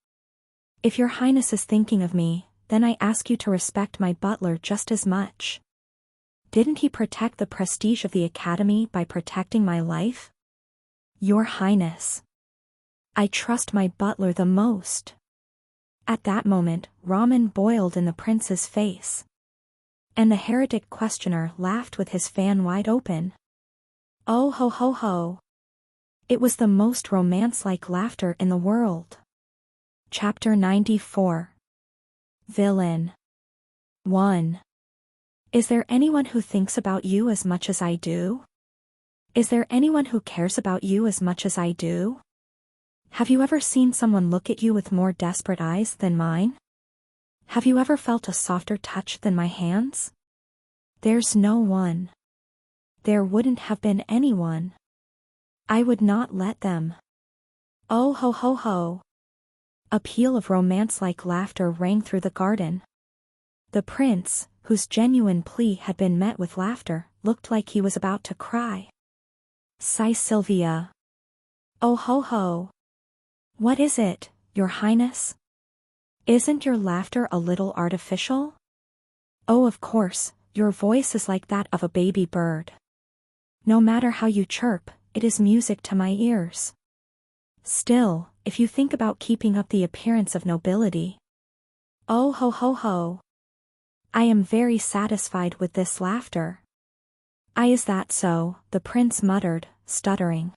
S1: If your Highness is thinking of me, then I ask you to respect my butler just as much. Didn't he protect the prestige of the Academy by protecting my life? Your Highness. I trust my butler the most. At that moment, ramen boiled in the prince's face. And the heretic questioner laughed with his fan wide open. Oh ho ho ho. It was the most romance-like laughter in the world. Chapter 94. Villain. 1. Is there anyone who thinks about you as much as I do? Is there anyone who cares about you as much as I do? Have you ever seen someone look at you with more desperate eyes than mine? Have you ever felt a softer touch than my hands? There's no one. There wouldn't have been anyone. I would not let them. Oh ho ho ho. A peal of romance-like laughter rang through the garden. The prince, whose genuine plea had been met with laughter, looked like he was about to cry. Sigh Sylvia. Oh ho ho. What is it, your Highness? Isn't your laughter a little artificial? Oh, of course, your voice is like that of a baby bird. No matter how you chirp, it is music to my ears. Still, if you think about keeping up the appearance of nobility. Oh ho ho ho. I am very satisfied with this laughter. Is that so? The prince muttered, stuttering.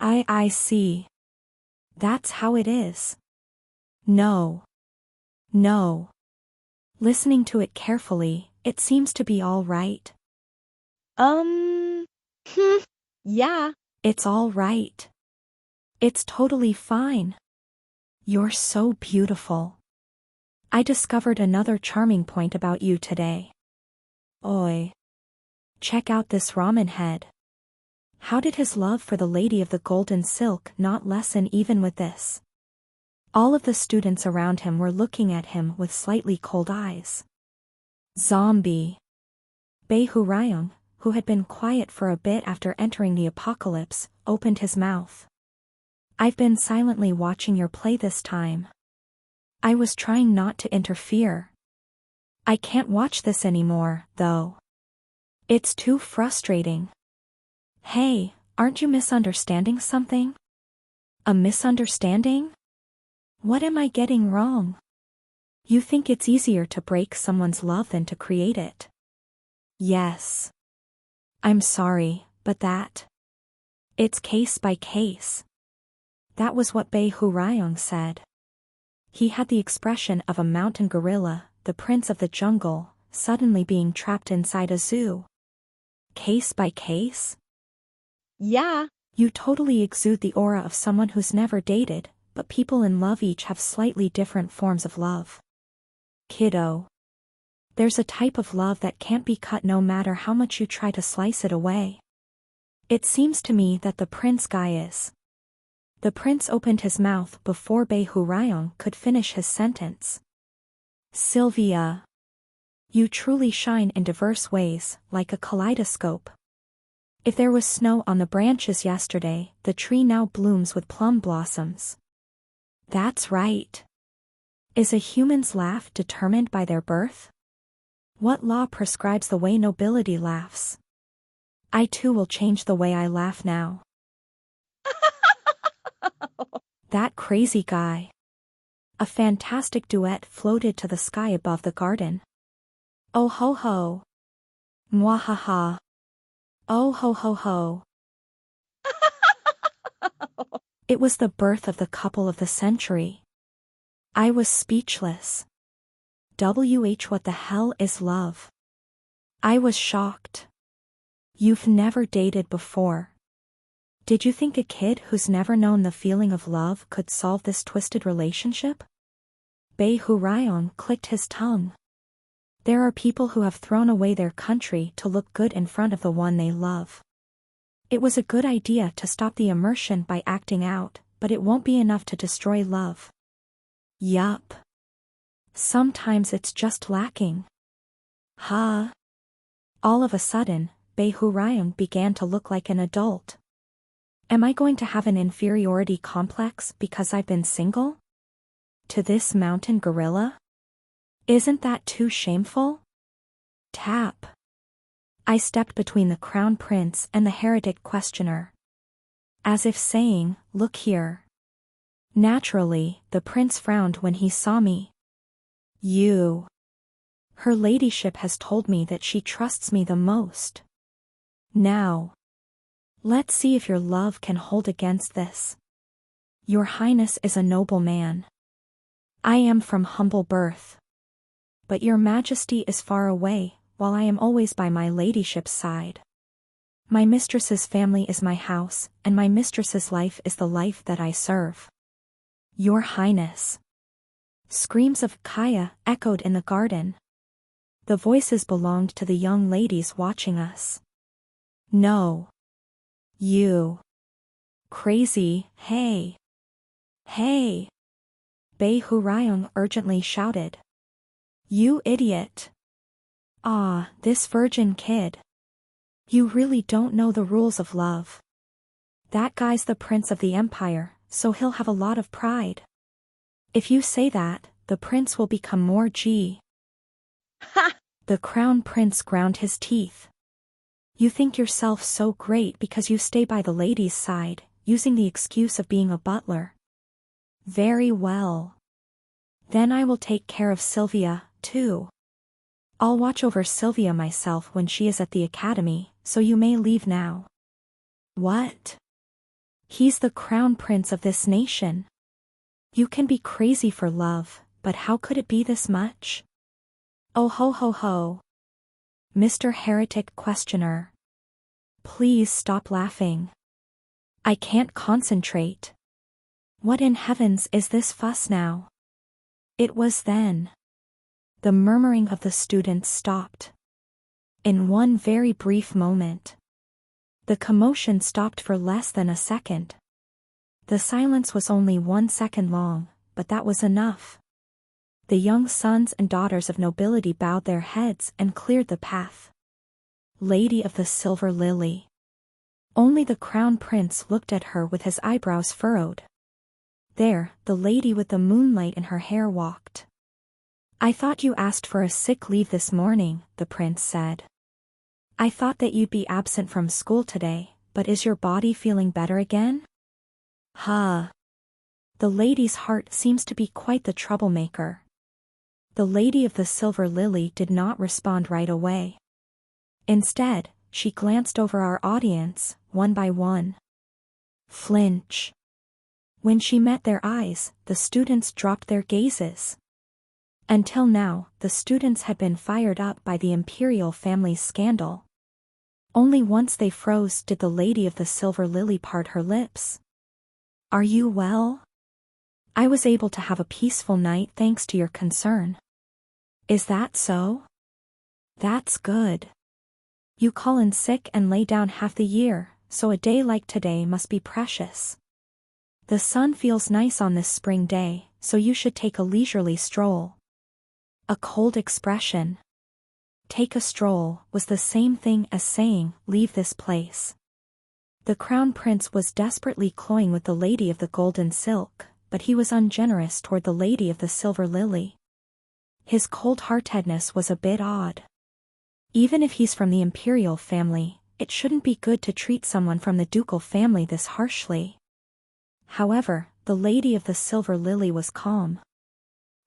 S1: I see. That's how it is. No. No. Listening to it carefully, it seems to be all right.
S2: Yeah.
S1: It's all right. It's totally fine. You're so beautiful. I discovered another charming point about you today. Oi. Check out this ramen head. How did his love for the Lady of the Golden Silk not lessen even with this? All of the students around him were looking at him with slightly cold eyes. Zombie. Bei Hurayong, who had been quiet for a bit after entering the apocalypse, opened his mouth. I've been silently watching your play this time. I was trying not to interfere. I can't watch this anymore, though. It's too frustrating. Hey, aren't you misunderstanding something? A misunderstanding? What am I getting wrong? You think it's easier to break someone's love than to create it? Yes. I'm sorry, but it's case by case. That was what Bei Hurayong said. He had the expression of a mountain gorilla, the prince of the jungle, suddenly being trapped inside a zoo. Case by case?
S2: Yeah.
S1: You totally exude the aura of someone who's never dated, but people in love each have slightly different forms of love. Kiddo. There's a type of love that can't be cut no matter how much you try to slice it away. It seems to me that the prince guy is. The prince opened his mouth before Bei Hurayong could finish his sentence. Sylvia. You truly shine in diverse ways, like a kaleidoscope. If there was snow on the branches yesterday, the tree now blooms with plum blossoms. That's right. Is a human's laugh determined by their birth? What law prescribes the way nobility laughs? I too will change the way I laugh now. That crazy guy. A fantastic duet floated to the sky above the garden. Oh ho ho. Mwahaha. Oh ho ho ho. It was the birth of the couple of the century. I was speechless. What the hell is love? I was shocked. You've never dated before. Did you think a kid who's never known the feeling of love could solve this twisted relationship? Bei Hurayong clicked his tongue. There are people who have thrown away their country to look good in front of the one they love. It was a good idea to stop the immersion by acting out, but it won't be enough to destroy love. Yup. Sometimes it's just lacking. Huh? All of a sudden, Bei Hurayong began to look like an adult. Am I going to have an inferiority complex because I've been single? To this mountain gorilla? Isn't that too shameful? Tap. I stepped between the crown prince and the heretic questioner. As if saying, look here. Naturally, the prince frowned when he saw me. You. Her ladyship has told me that she trusts me the most. Now. Let's see if your love can hold against this. Your Highness is a noble man. I am from humble birth. But your Majesty is far away, while I am always by my ladyship's side. My mistress's family is my house, and my mistress's life is the life that I serve. Your Highness. Screams of Kaya echoed in the garden. The voices belonged to the young ladies watching us. No. You. Crazy, hey. Hey. Bei Hurayong urgently shouted. You idiot. Ah, this virgin kid. You really don't know the rules of love. That guy's the prince of the empire, so he'll have a lot of pride. If you say that, the prince will become more G.
S2: Ha!
S1: The crown prince ground his teeth. You think yourself so great because you stay by the lady's side, using the excuse of being a butler. Very well. Then I will take care of Sylvia, too. I'll watch over Sylvia myself when she is at the academy, so you may leave now. What? He's the crown prince of this nation. You can be crazy for love, but how could it be this much? Oh ho ho ho. Mr. Heretic Questioner. Please stop laughing. I can't concentrate. What in heavens is this fuss now? It was then. The murmuring of the students stopped. In one very brief moment. The commotion stopped for less than a second. The silence was only 1 second long, but that was enough. The young sons and daughters of nobility bowed their heads and cleared the path. Lady of the Silver Lily. Only the crown prince looked at her with his eyebrows furrowed. There, the lady with the moonlight in her hair walked. I thought you asked for a sick leave this morning, the prince said. I thought that you'd be absent from school today, but is your body feeling better again? Huh. The lady's heart seems to be quite the troublemaker. The lady of the silver lily did not respond right away. Instead, she glanced over our audience, one by one. Flinch. When she met their eyes, the students dropped their gazes. Until now, the students had been fired up by the imperial family's scandal. Only once they froze did the lady of the silver lily part her lips. Are you well? I was able to have a peaceful night thanks to your concern. Is that so? That's good. You call in sick and lay down half the year, so a day like today must be precious. The sun feels nice on this spring day, so you should take a leisurely stroll. A cold expression. Take a stroll was the same thing as saying, leave this place. The crown prince was desperately cloying with the lady of the golden silk, but he was ungenerous toward the lady of the silver lily. His cold-heartedness was a bit odd. Even if he's from the imperial family, it shouldn't be good to treat someone from the ducal family this harshly. However, the lady of the silver lily was calm.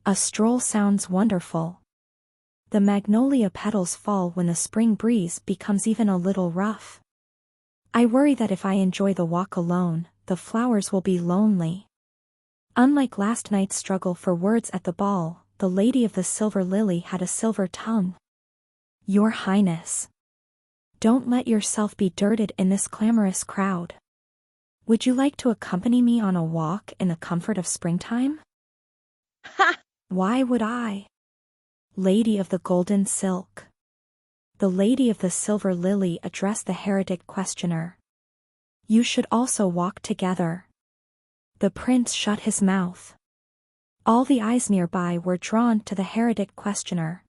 S1: A stroll sounds wonderful. The magnolia petals fall when the spring breeze becomes even a little rough. I worry that if I enjoy the walk alone, the flowers will be lonely. Unlike last night's struggle for words at the ball, the lady of the silver lily had a silver tongue. Your Highness. Don't let yourself be dirted in this clamorous crowd. Would you like to accompany me on a walk in the comfort of springtime?
S2: Ha!
S1: Why would I? Lady of the golden silk. The lady of the silver lily addressed the heretic questioner. You should also walk together. The prince shut his mouth. All the eyes nearby were drawn to the heretic questioner.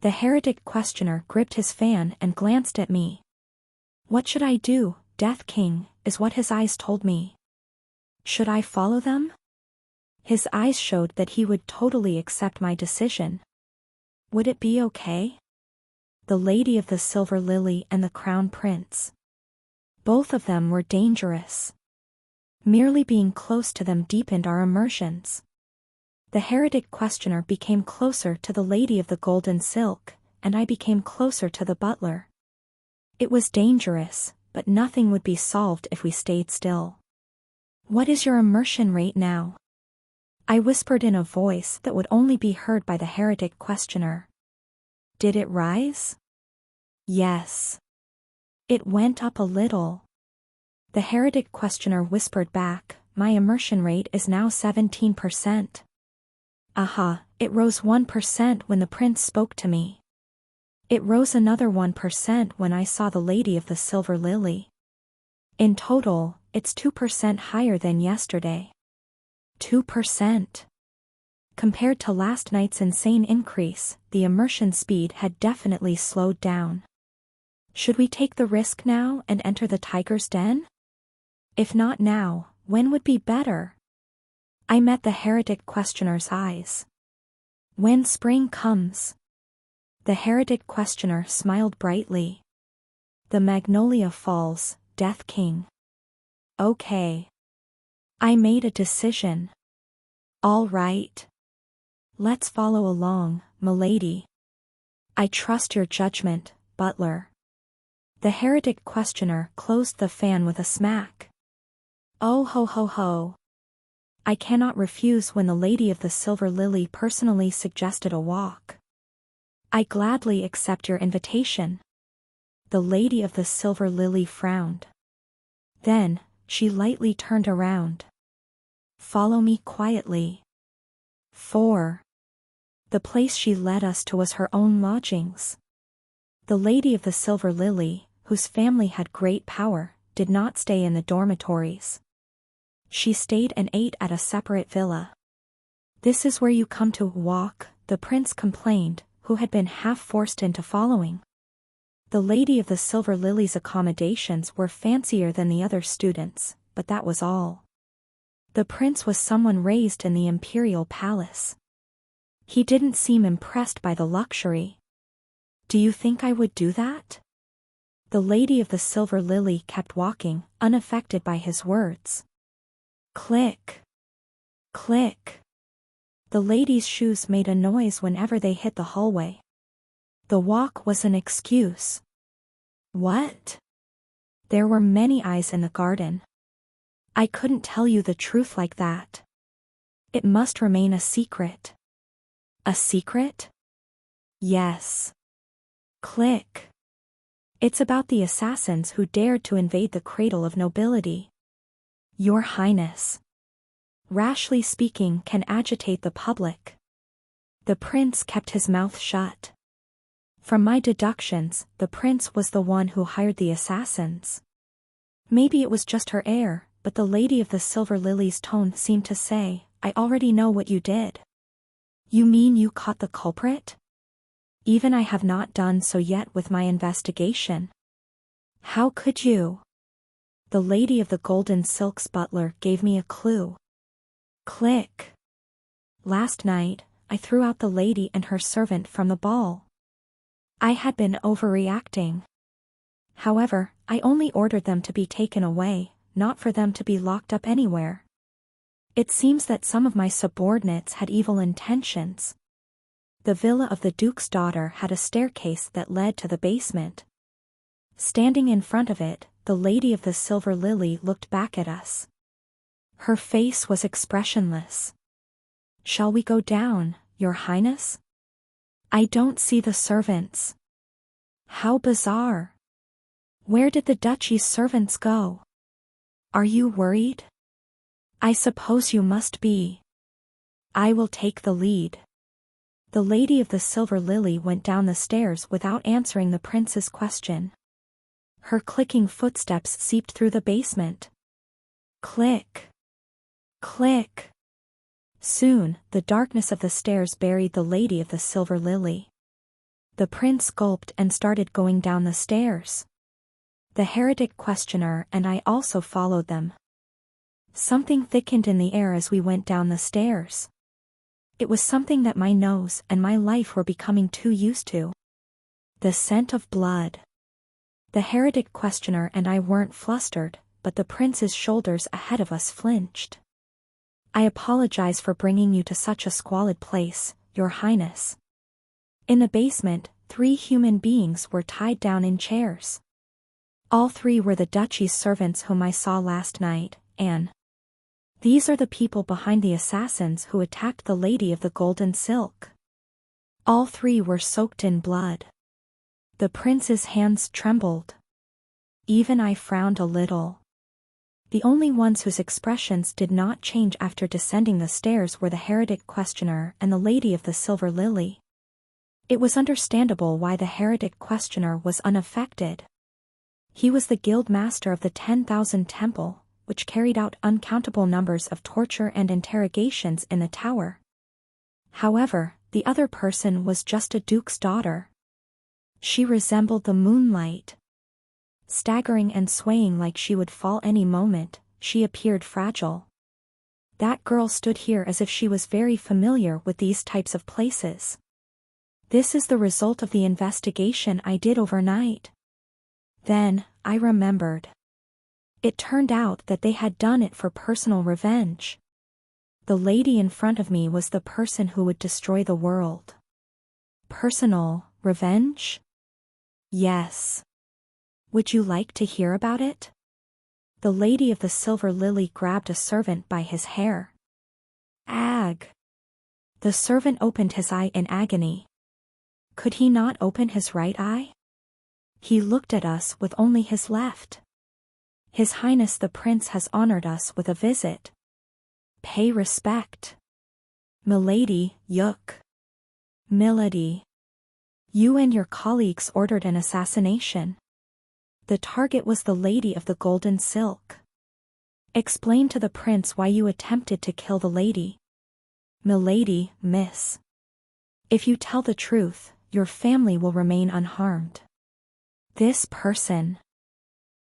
S1: The heretic questioner gripped his fan and glanced at me. What should I do, Death King, is what his eyes told me. Should I follow them? His eyes showed that he would totally accept my decision. Would it be okay? The lady of the silver lily and the crown prince. Both of them were dangerous. Merely being close to them deepened our immersions. The heretic questioner became closer to the lady of the golden silk, and I became closer to the butler. It was dangerous, but nothing would be solved if we stayed still. What is your immersion rate now? I whispered in a voice that would only be heard by the heretic questioner. Did it rise? Yes. It went up a little. The heretic questioner whispered back, my immersion rate is now 17%. Aha, it rose 1% when the prince spoke to me. It rose another 1% when I saw the lady of the silver lily. In total, it's 2% higher than yesterday. 2%. Compared to last night's insane increase, the immersion speed had definitely slowed down. Should we take the risk now and enter the tiger's den? If not now, when would be better? I met the heretic questioner's eyes. When spring comes. The heretic questioner smiled brightly. The magnolia falls, Death King. Okay. I made a decision. All right. Let's follow along, milady. I trust your judgment, butler. The heretic questioner closed the fan with a smack. Oh ho ho ho. I cannot refuse when the lady of the silver lily personally suggested a walk. I gladly accept your invitation. The lady of the silver lily frowned. Then, she lightly turned around. Follow me quietly. 4. The place she led us to was her own lodgings. The lady of the silver lily, whose family had great power, did not stay in the dormitories. She stayed and ate at a separate villa. This is where you come to walk, the prince complained, who had been half forced into following. The lady of the silver lily's accommodations were fancier than the other students, but that was all. The prince was someone raised in the imperial palace. He didn't seem impressed by the luxury. Do you think I would do that? The lady of the silver lily kept walking, unaffected by his words. Click. Click. The lady's shoes made a noise whenever they hit the hallway. The walk was an excuse. What? There were many eyes in the garden. I couldn't tell you the truth like that. It must remain a secret. A secret? Yes. Click. It's about the assassins who dared to invade the cradle of nobility. Your Highness. Rashly speaking can agitate the public. The prince kept his mouth shut. From my deductions, the prince was the one who hired the assassins. Maybe it was just her air, but the lady of the silver lily's tone seemed to say, I already know what you did. You mean you caught the culprit? Even I have not done so yet with my investigation. How could you? The lady of the golden silk's butler gave me a clue. Click. Last night, I threw out the lady and her servant from the ball. I had been overreacting. However, I only ordered them to be taken away, not for them to be locked up anywhere. It seems that some of my subordinates had evil intentions. The villa of the Duke's daughter had a staircase that led to the basement. Standing in front of it, the lady of the silver lily looked back at us. Her face was expressionless. Shall we go down, Your Highness? I don't see the servants. How bizarre. Where did the duchy's servants go? Are you worried? I suppose you must be. I will take the lead. The lady of the silver lily went down the stairs without answering the prince's question. Her clicking footsteps seeped through the basement. Click. Click. Soon, the darkness of the stairs buried the lady of the silver lily. The prince gulped and started going down the stairs. The heretic questioner and I also followed them. Something thickened in the air as we went down the stairs. It was something that my nose and my life were becoming too used to. The scent of blood. The heretic questioner and I weren't flustered, but the prince's shoulders ahead of us flinched. I apologize for bringing you to such a squalid place, Your Highness. In the basement, 3 human beings were tied down in chairs. All 3 were the duchy's servants whom I saw last night, and these are the people behind the assassins who attacked the lady of the golden silk. All 3 were soaked in blood. The prince's hands trembled. Even I frowned a little. The only ones whose expressions did not change after descending the stairs were the heretic questioner and the lady of the silver lily. It was understandable why the heretic questioner was unaffected. He was the guild master of the 10,000 temple, which carried out uncountable numbers of torture and interrogations in the tower. However, the other person was just a duke's daughter. She resembled the moonlight. Staggering and swaying like she would fall any moment, she appeared fragile. That girl stood here as if she was very familiar with these types of places. This is the result of the investigation I did overnight. Then, I remembered. It turned out that they had done it for personal revenge. The lady in front of me was the person who would destroy the world. Personal revenge? Yes. Would you like to hear about it? The lady of the silver lily grabbed a servant by his hair. Ag! The servant opened his eye in agony. Could he not open his right eye? He looked at us with only his left. His Highness the Prince has honored us with a visit. Pay respect. Milady, Yuk. Milady. You and your colleagues ordered an assassination. The target was the lady of the golden silk. Explain to the prince why you attempted to kill the lady. Milady, miss. If you tell the truth, your family will remain unharmed. This person.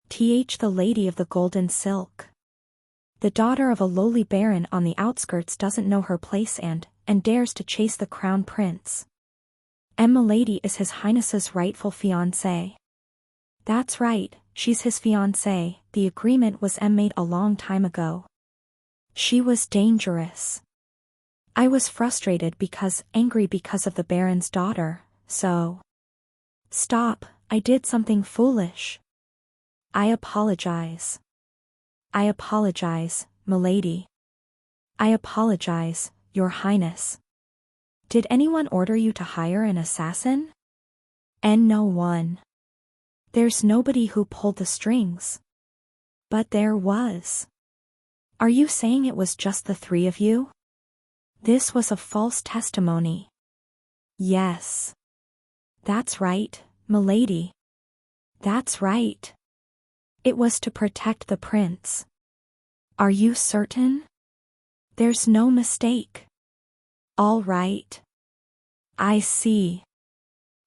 S1: The lady of the golden silk. The daughter of a lowly baron on the outskirts doesn't know her place and dares to chase the crown prince. And Milady is his Highness's rightful fiancée. That's right, she's his fiancée, the agreement was made a long time ago. She was dangerous. I was angry because of the Baron's daughter, so. Stop, I did something foolish. I apologize. I apologize, milady. I apologize, Your Highness. Did anyone order you to hire an assassin? And no one. There's nobody who pulled the strings. But there was. Are you saying it was just the three of you? This was a false testimony. Yes. That's right, milady. That's right. It was to protect the prince. Are you certain? There's no mistake. All right. I see.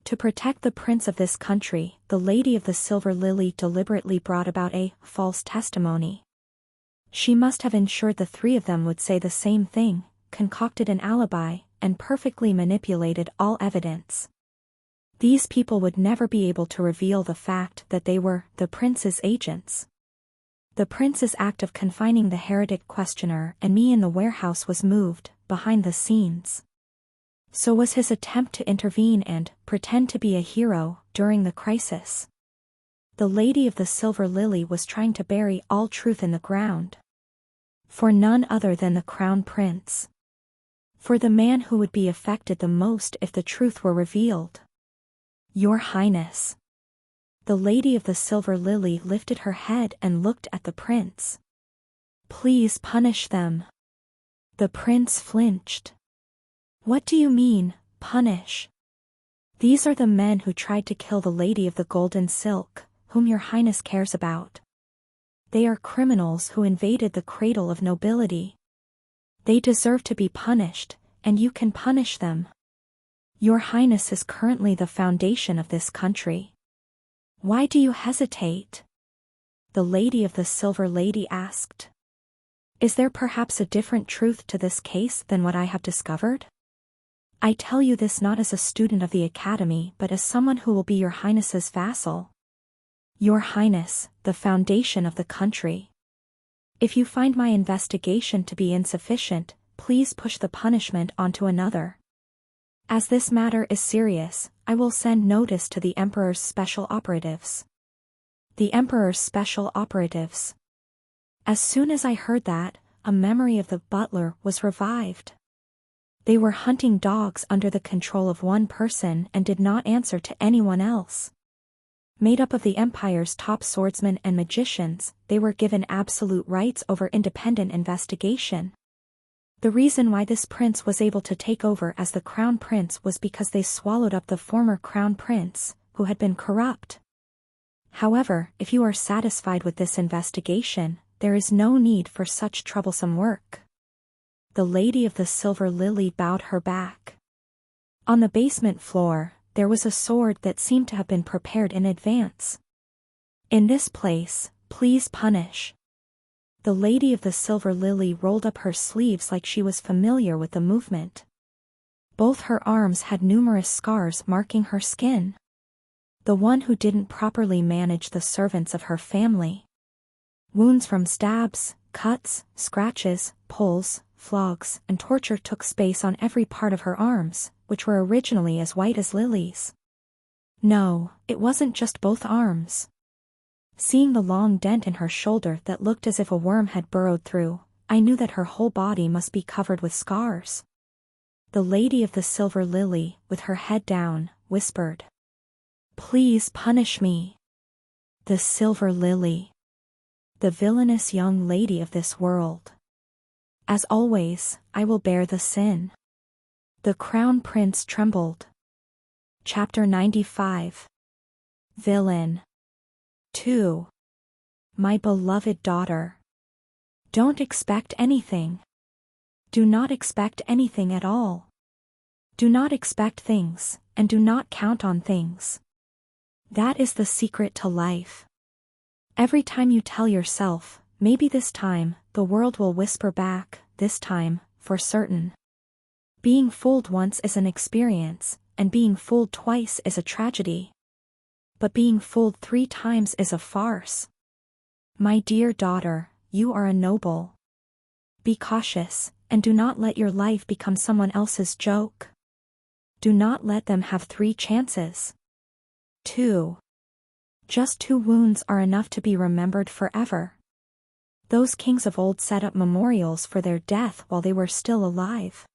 S1: To protect the prince of this country, the Lady of the Silver Lily deliberately brought about a false testimony. She must have ensured the three of them would say the same thing, concocted an alibi, and perfectly manipulated all evidence. These people would never be able to reveal the fact that they were the prince's agents. The prince's act of confining the heretic questioner and me in the warehouse was moved, behind the scenes. So was his attempt to intervene and pretend to be a hero during the crisis. The Lady of the Silver Lily was trying to bury all truth in the ground. For none other than the Crown Prince. For the man who would be affected the most if the truth were revealed. Your Highness. The Lady of the Silver Lily lifted her head and looked at the prince. Please punish them. The prince flinched. What do you mean, punish? These are the men who tried to kill the Lady of the Golden Silk, whom your Highness cares about. They are criminals who invaded the cradle of nobility. They deserve to be punished, and you can punish them. Your Highness is currently the foundation of this country. Why do you hesitate? The Lady of the Silver Lady asked. Is there perhaps a different truth to this case than what I have discovered? I tell you this not as a student of the Academy but as someone who will be your Highness's vassal. Your Highness, the foundation of the country. If you find my investigation to be insufficient, please push the punishment onto another. As this matter is serious, I will send notice to the Emperor's special operatives. The Emperor's special operatives. As soon as I heard that, a memory of the butler was revived. They were hunting dogs under the control of one person and did not answer to anyone else. Made up of the Empire's top swordsmen and magicians, they were given absolute rights over independent investigation. The reason why this prince was able to take over as the Crown Prince was because they swallowed up the former Crown Prince, who had been corrupt. However, if you are satisfied with this investigation, there is no need for such troublesome work. The Lady of the Silver Lily bowed her back. On the basement floor, there was a sword that seemed to have been prepared in advance. In this place, please punish. The Lady of the Silver Lily rolled up her sleeves like she was familiar with the movement. Both her arms had numerous scars marking her skin. The one who didn't properly manage the servants of her family. Wounds from stabs, cuts, scratches, pulls, flogs, and torture took space on every part of her arms, which were originally as white as lilies. No, it wasn't just both arms. Seeing the long dent in her shoulder that looked as if a worm had burrowed through, I knew that her whole body must be covered with scars. The Lady of the Silver Lily, with her head down, whispered. Please punish me. The Silver Lily. The villainous young lady of this world. As always, I will bear the sin. The Crown Prince trembled. Chapter 95. Villain. 2. My beloved daughter. Don't expect anything. Do not expect anything at all. Do not expect things, and do not count on things. That is the secret to life. Every time you tell yourself, maybe this time, the world will whisper back, this time, for certain. Being fooled once is an experience, and being fooled twice is a tragedy. But being fooled 3 times is a farce. My dear daughter, you are a noble. Be cautious, and do not let your life become someone else's joke. Do not let them have 3 chances. 2. Just 2 wounds are enough to be remembered forever. Those kings of old set up memorials for their death while they were still alive.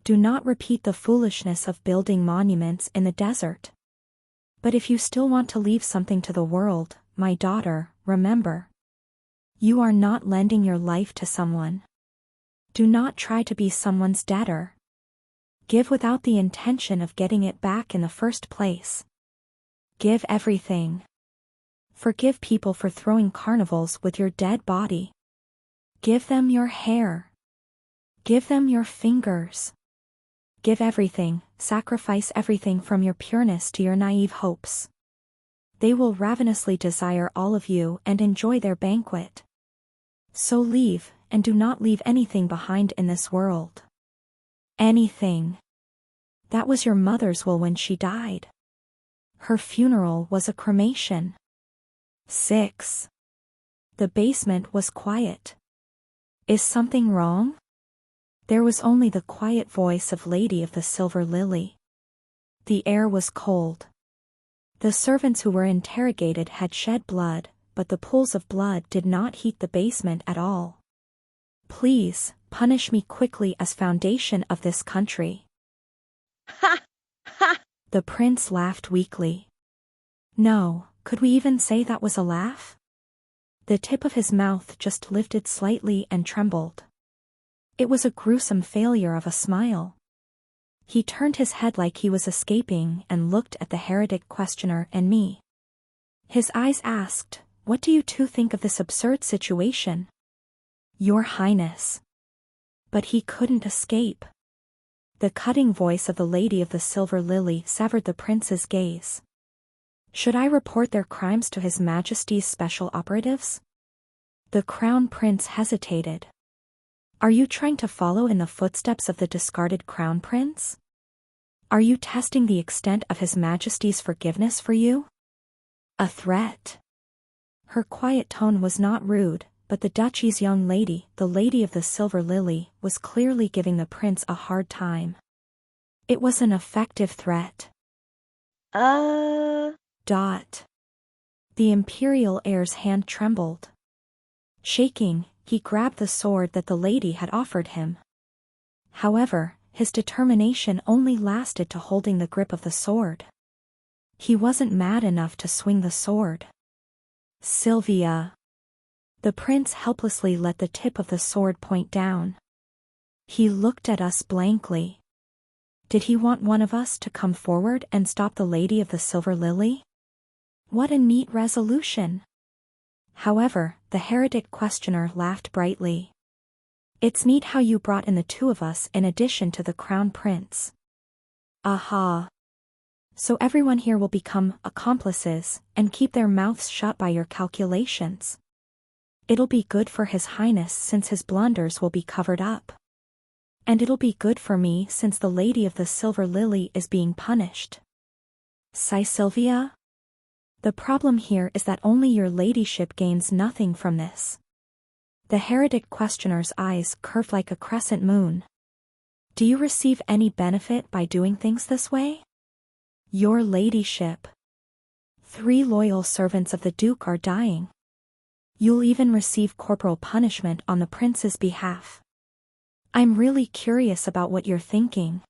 S1: Do not repeat the foolishness of building monuments in the desert. But if you still want to leave something to the world, my daughter, remember. You are not lending your life to someone. Do not try to be someone's debtor. Give without the intention of getting it back in the first place. Give everything. Forgive people for throwing carnivals with your dead body. Give them your hair. Give them your fingers. Give everything, sacrifice everything from your pureness to your naive hopes. They will ravenously desire all of you and enjoy their banquet. So leave, and do not leave anything behind in this world. Anything. That was your mother's will when she died. Her funeral was a cremation. 6. The basement was quiet. Is something wrong? There was only the quiet voice of Lady of the Silver Lily. The air was cold. The servants who were interrogated had shed blood, but the pools of blood did not heat the basement at all. Please, punish me quickly as foundation of this country.
S2: Ha! Ha!
S1: The prince laughed weakly. No, could we even say that was a laugh? The tip of his mouth just lifted slightly and trembled. It was a gruesome failure of a smile. He turned his head like he was escaping and looked at the heretic questioner and me. His eyes asked, "What do you two think of this absurd situation?" "Your Highness." But he couldn't escape. The cutting voice of the Lady of the Silver Lily severed the prince's gaze. Should I report their crimes to His Majesty's special operatives? The Crown Prince hesitated. Are you trying to follow in the footsteps of the discarded Crown Prince? Are you testing the extent of His Majesty's forgiveness for you? A threat. Her quiet tone was not rude, but the duchy's young lady, the Lady of the Silver Lily, was clearly giving the prince a hard time. It was an effective threat. The imperial heir's hand trembled. Shaking, he grabbed the sword that the lady had offered him. However, his determination only lasted to holding the grip of the sword. He wasn't mad enough to swing the sword. Sylvia. The prince helplessly let the tip of the sword point down. He looked at us blankly. Did he want one of us to come forward and stop the Lady of the Silver Lily? What a neat resolution. However, the heretic questioner laughed brightly. It's neat how you brought in the 2 of us in addition to the Crown Prince. Aha. So everyone here will become accomplices and keep their mouths shut by your calculations. It'll be good for His Highness since his blunders will be covered up. And it'll be good for me since the Lady of the Silver Lily is being punished. Sigh, Sylvia? The problem here is that only your ladyship gains nothing from this. The heretic questioner's eyes curved like a crescent moon. Do you receive any benefit by doing things this way? Your ladyship. 3 loyal servants of the Duke are dying. You'll even receive corporal punishment on the prince's behalf. I'm really curious about what you're thinking.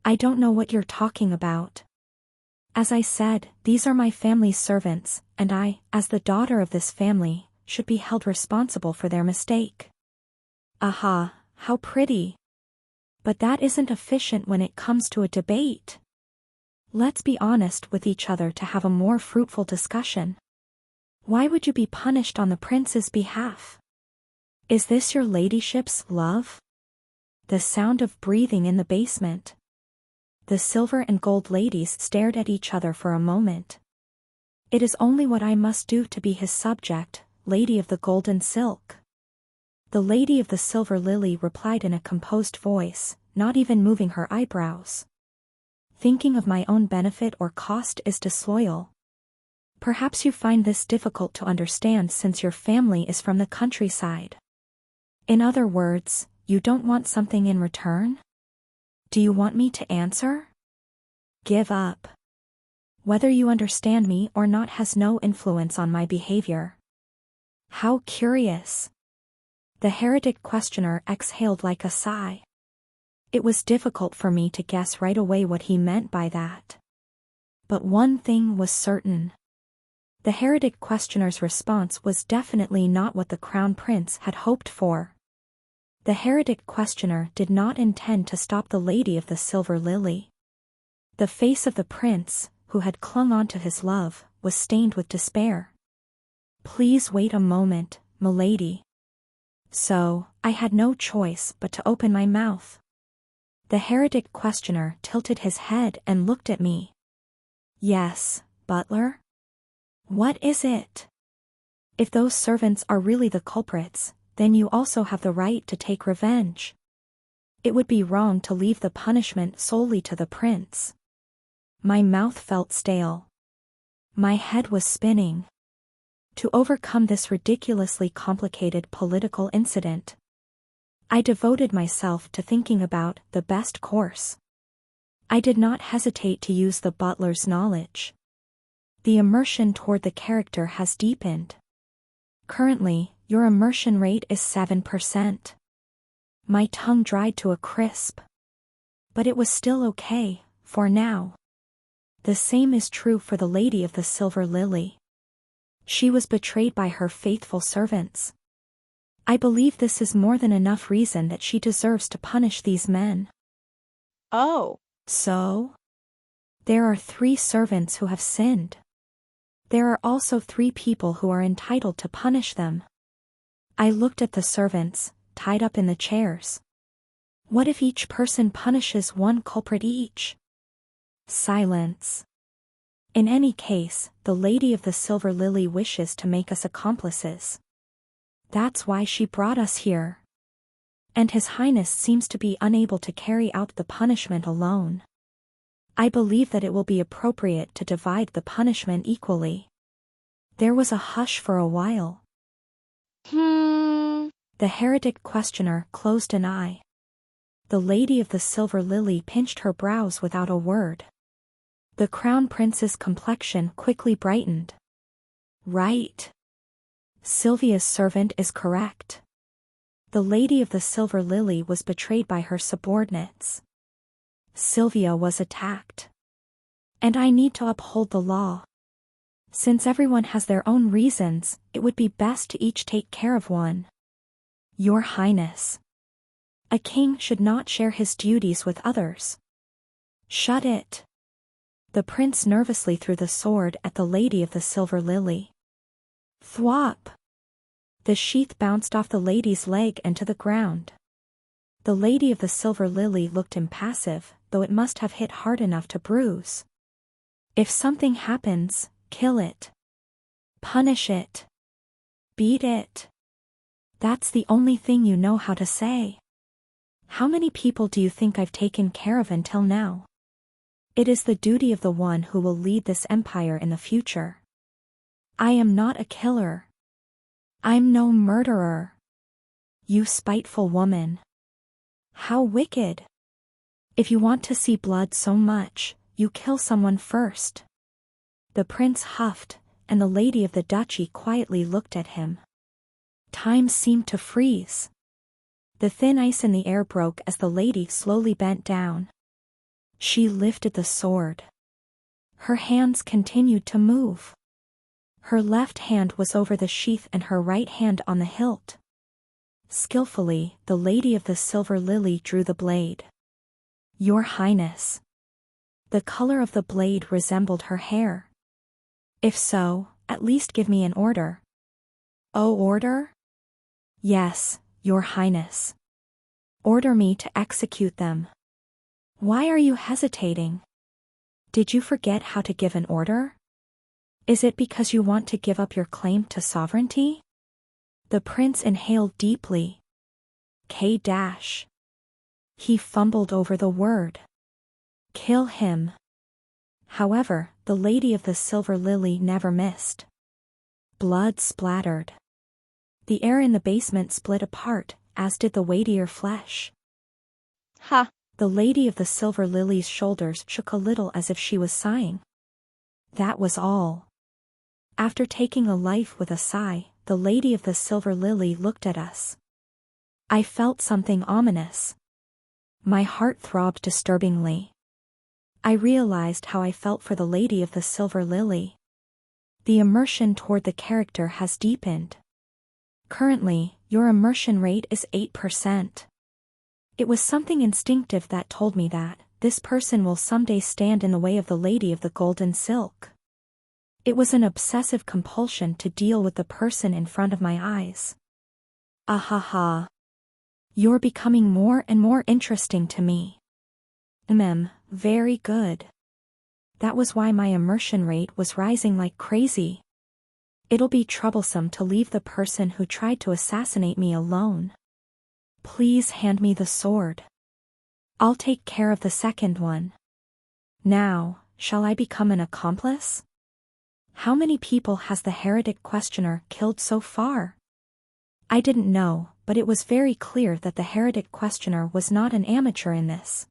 S1: I don't know what you're talking about. As I said, these are my family's servants, and I, as the daughter of this family, should be held responsible for their mistake. Aha, how pretty. But that isn't efficient when it comes to a debate. Let's be honest with each other to have a more fruitful discussion. Why would you be punished on the prince's behalf? Is this your ladyship's love? The sound of breathing in the basement. The silver and gold ladies stared at each other for a moment. It is only what I must do to be his subject, Lady of the Golden Silk. The Lady of the Silver Lily replied in a composed voice, not even moving her eyebrows. Thinking of my own benefit or cost is disloyal. Perhaps you find this difficult to understand since your family is from the countryside. In other words, you don't want something in return? Do you want me to answer? Give up. Whether you understand me or not has no influence on my behavior. How curious. The heretic questioner exhaled like a sigh. It was difficult for me to guess right away what he meant by that. But one thing was certain. The heretic questioner's response was definitely not what the crown prince had hoped for. The heretic questioner did not intend to stop the lady of the silver lily. The face of the prince, who had clung on to his love, was stained with despair. Please wait a moment, milady. So, I had no choice but to open my mouth. The heretic questioner tilted his head and looked at me. Yes, butler? What is it? If those servants are really the culprits, then you also have the right to take revenge. It would be wrong to leave the punishment solely to the prince. My mouth felt stale. My head was spinning. To overcome this ridiculously complicated political incident, I devoted myself to thinking about the best course. I did not hesitate to use the butler's knowledge. The immersion toward the character has deepened. Currently, your immersion rate is 7%. My tongue dried to a crisp. But it was still okay, for now. The same is true for the lady of the silver lily. She was betrayed by her faithful servants. I believe this is more than enough reason that she deserves to punish these men.
S2: Oh.
S1: So? There are 3 servants who have sinned. There are also 3 people who are entitled to punish them. I looked at the servants, tied up in the chairs. What if each person punishes one culprit each? Silence. In any case, the lady of the silver lily wishes to make us accomplices. That's why she brought us here. And His Highness seems to be unable to carry out the punishment alone. I believe that it will be appropriate to divide the punishment equally. There was a hush for a while. The heretic questioner closed an eye. The lady of the silver lily pinched her brows without a word. The crown prince's complexion quickly brightened. Right. Sylvia's servant is correct. The lady of the silver lily was betrayed by her subordinates. Sylvia was attacked. And I need to uphold the law. Since everyone has their own reasons, it would be best to each take care of one. Your Highness. A king should not share his duties with others. Shut it. The prince nervously threw the sword at the lady of the silver lily. Thwop! The sheath bounced off the lady's leg and to the ground. The lady of the silver lily looked impassive, though it must have hit hard enough to bruise. If something happens, kill it. Punish it. Beat it. That's the only thing you know how to say. How many people do you think I've taken care of until now? It is the duty of the one who will lead this empire in the future. I am not a killer. I'm no murderer. You spiteful woman. How wicked. If you want to see blood so much, you kill someone first. The prince huffed, and the lady of the duchy quietly looked at him. Time seemed to freeze. The thin ice in the air broke as the lady slowly bent down. She lifted the sword. Her hands continued to move. Her left hand was over the sheath and her right hand on the hilt. Skillfully, the lady of the silver lily drew the blade. Your Highness. The color of the blade resembled her hair. If so, at least give me an order. Oh, order? Yes, Your Highness. Order me to execute them. Why are you hesitating? Did you forget how to give an order? Is it because you want to give up your claim to sovereignty? The prince inhaled deeply. K-dash. He fumbled over the word. Kill him. However, the lady of the silver lily never missed. Blood splattered. The air in the basement split apart, as did the weightier flesh.
S2: Ha!
S1: The lady of the silver lily's shoulders shook a little as if she was sighing. That was all. After taking a life with a sigh, the lady of the silver lily looked at us. I felt something ominous. My heart throbbed disturbingly. I realized how I felt for the lady of the silver lily. The immersion toward the character has deepened. Currently, your immersion rate is 8%. It was something instinctive that told me that this person will someday stand in the way of the lady of the golden silk. It was an obsessive compulsion to deal with the person in front of my eyes. Ahaha. You're becoming more and more interesting to me. Very good. That was why my immersion rate was rising like crazy. It'll be troublesome to leave the person who tried to assassinate me alone. Please hand me the sword. I'll take care of the second one. Now, shall I become an accomplice? How many people has the heretic questioner killed so far? I didn't know, but it was very clear that the heretic questioner was not an amateur in this.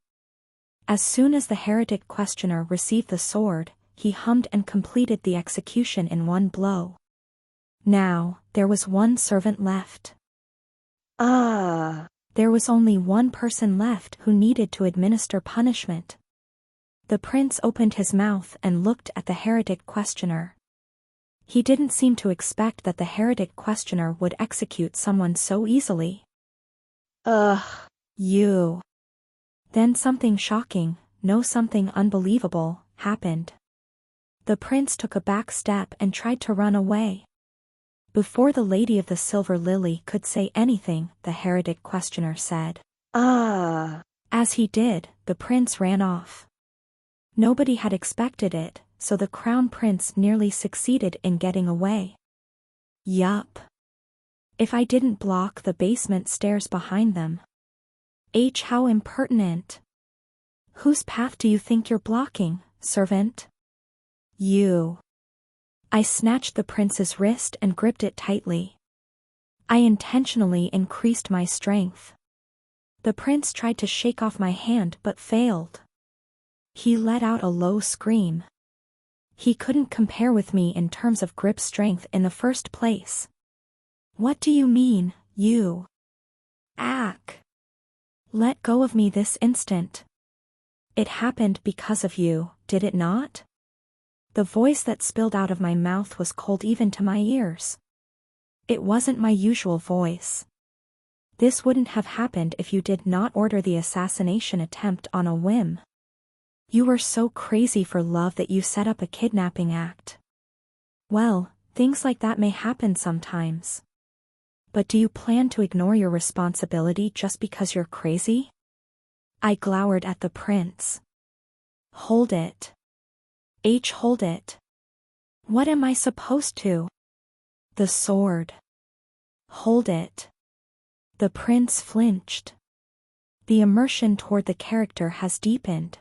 S1: As soon as the heretic questioner received the sword, he hummed and completed the execution in one blow. Now, there was one servant left. There was only one person left who needed to administer punishment. The prince opened his mouth and looked at the heretic questioner. He didn't seem to expect that the heretic questioner would execute someone so easily. You. Then something shocking, no something unbelievable, happened. The prince took a back step and tried to run away. Before the lady of the silver lily could say anything, the heretic questioner said, As he did, the prince ran off. Nobody had expected it, so the crown prince nearly succeeded in getting away. Yup. If I didn't block the basement stairs behind them. How impertinent. Whose path do you think you're blocking, servant? You. I snatched the prince's wrist and gripped it tightly. I intentionally increased my strength. The prince tried to shake off my hand but failed. He let out a low scream. He couldn't compare with me in terms of grip strength in the first place. What do you mean, you? Let go of me this instant. It happened because of you, did it not? The voice that spilled out of my mouth was cold even to my ears. It wasn't my usual voice. This wouldn't have happened if you did not order the assassination attempt on a whim. You were so crazy for love that you set up a kidnapping act. Well, things like that may happen sometimes. But do you plan to ignore your responsibility just because you're crazy? I glowered at the prince. Hold it. Hold it. What am I supposed to? The sword. Hold it. The prince flinched. The immersion toward the character has deepened.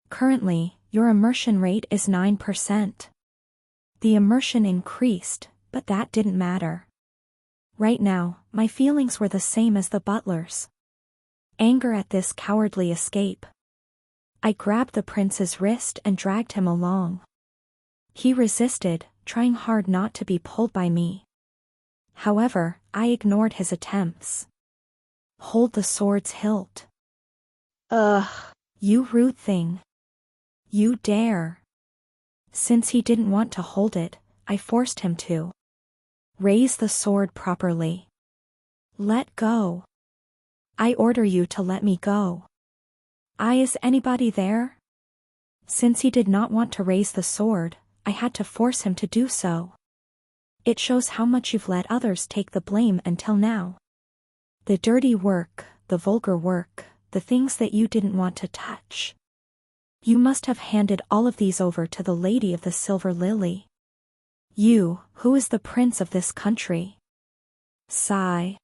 S1: Currently, your immersion rate is 9%. The immersion increased, but that didn't matter. Right now, my feelings were the same as the butler's. Anger at this cowardly escape. I grabbed the prince's wrist and dragged him along. He resisted, trying hard not to be pulled by me. However, I ignored his attempts. Hold the sword's hilt. You rude thing. You dare. Since he didn't want to hold it, I forced him to. Raise the sword properly. Let go. I order you to let me go. Is anybody there? Since he did not want to raise the sword, I had to force him to do so. It shows how much you've let others take the blame until now. The dirty work, the vulgar work, the things that you didn't want to touch. You must have handed all of these over to the lady of the silver lily. You, who is the prince of this country. Sigh.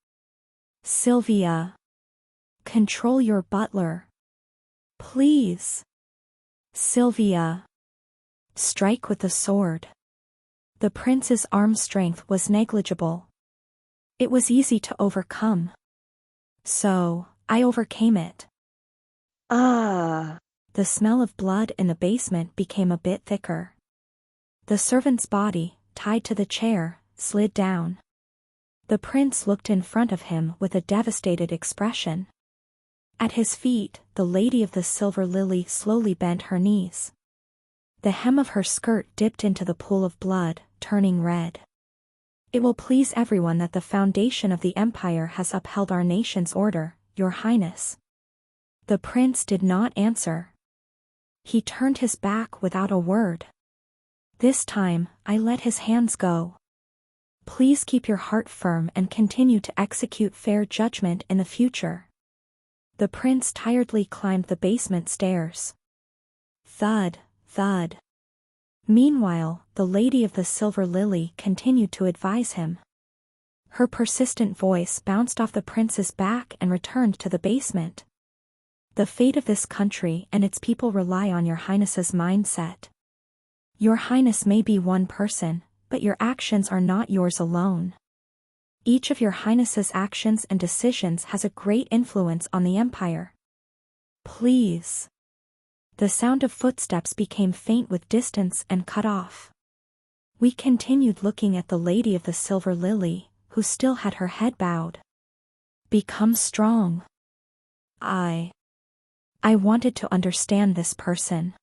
S1: Sylvia. Control your butler. Please. Sylvia. Strike with the sword. The prince's arm strength was negligible. It was easy to overcome. So, I overcame it.
S2: Ah.
S1: The smell of blood in the basement became a bit thicker. The servant's body, tied to the chair, slid down. The prince looked in front of him with a devastated expression. At his feet, the lady of the silver lily slowly bent her knees. The hem of her skirt dipped into the pool of blood, turning red. It will please everyone that the foundation of the empire has upheld our nation's order, Your Highness. The prince did not answer. He turned his back without a word. This time, I let his hands go. Please keep your heart firm and continue to execute fair judgment in the future. The prince tiredly climbed the basement stairs. Thud, thud. Meanwhile, the lady of the silver lily continued to advise him. Her persistent voice bounced off the prince's back and returned to the basement. The fate of this country and its people rely on Your Highness's mindset. Your Highness may be one person, but your actions are not yours alone. Each of Your Highness's actions and decisions has a great influence on the empire. Please. The sound of footsteps became faint with distance and cut off. We continued looking at the lady of the silver lily, who still had her head bowed. Become strong. I wanted to understand this person.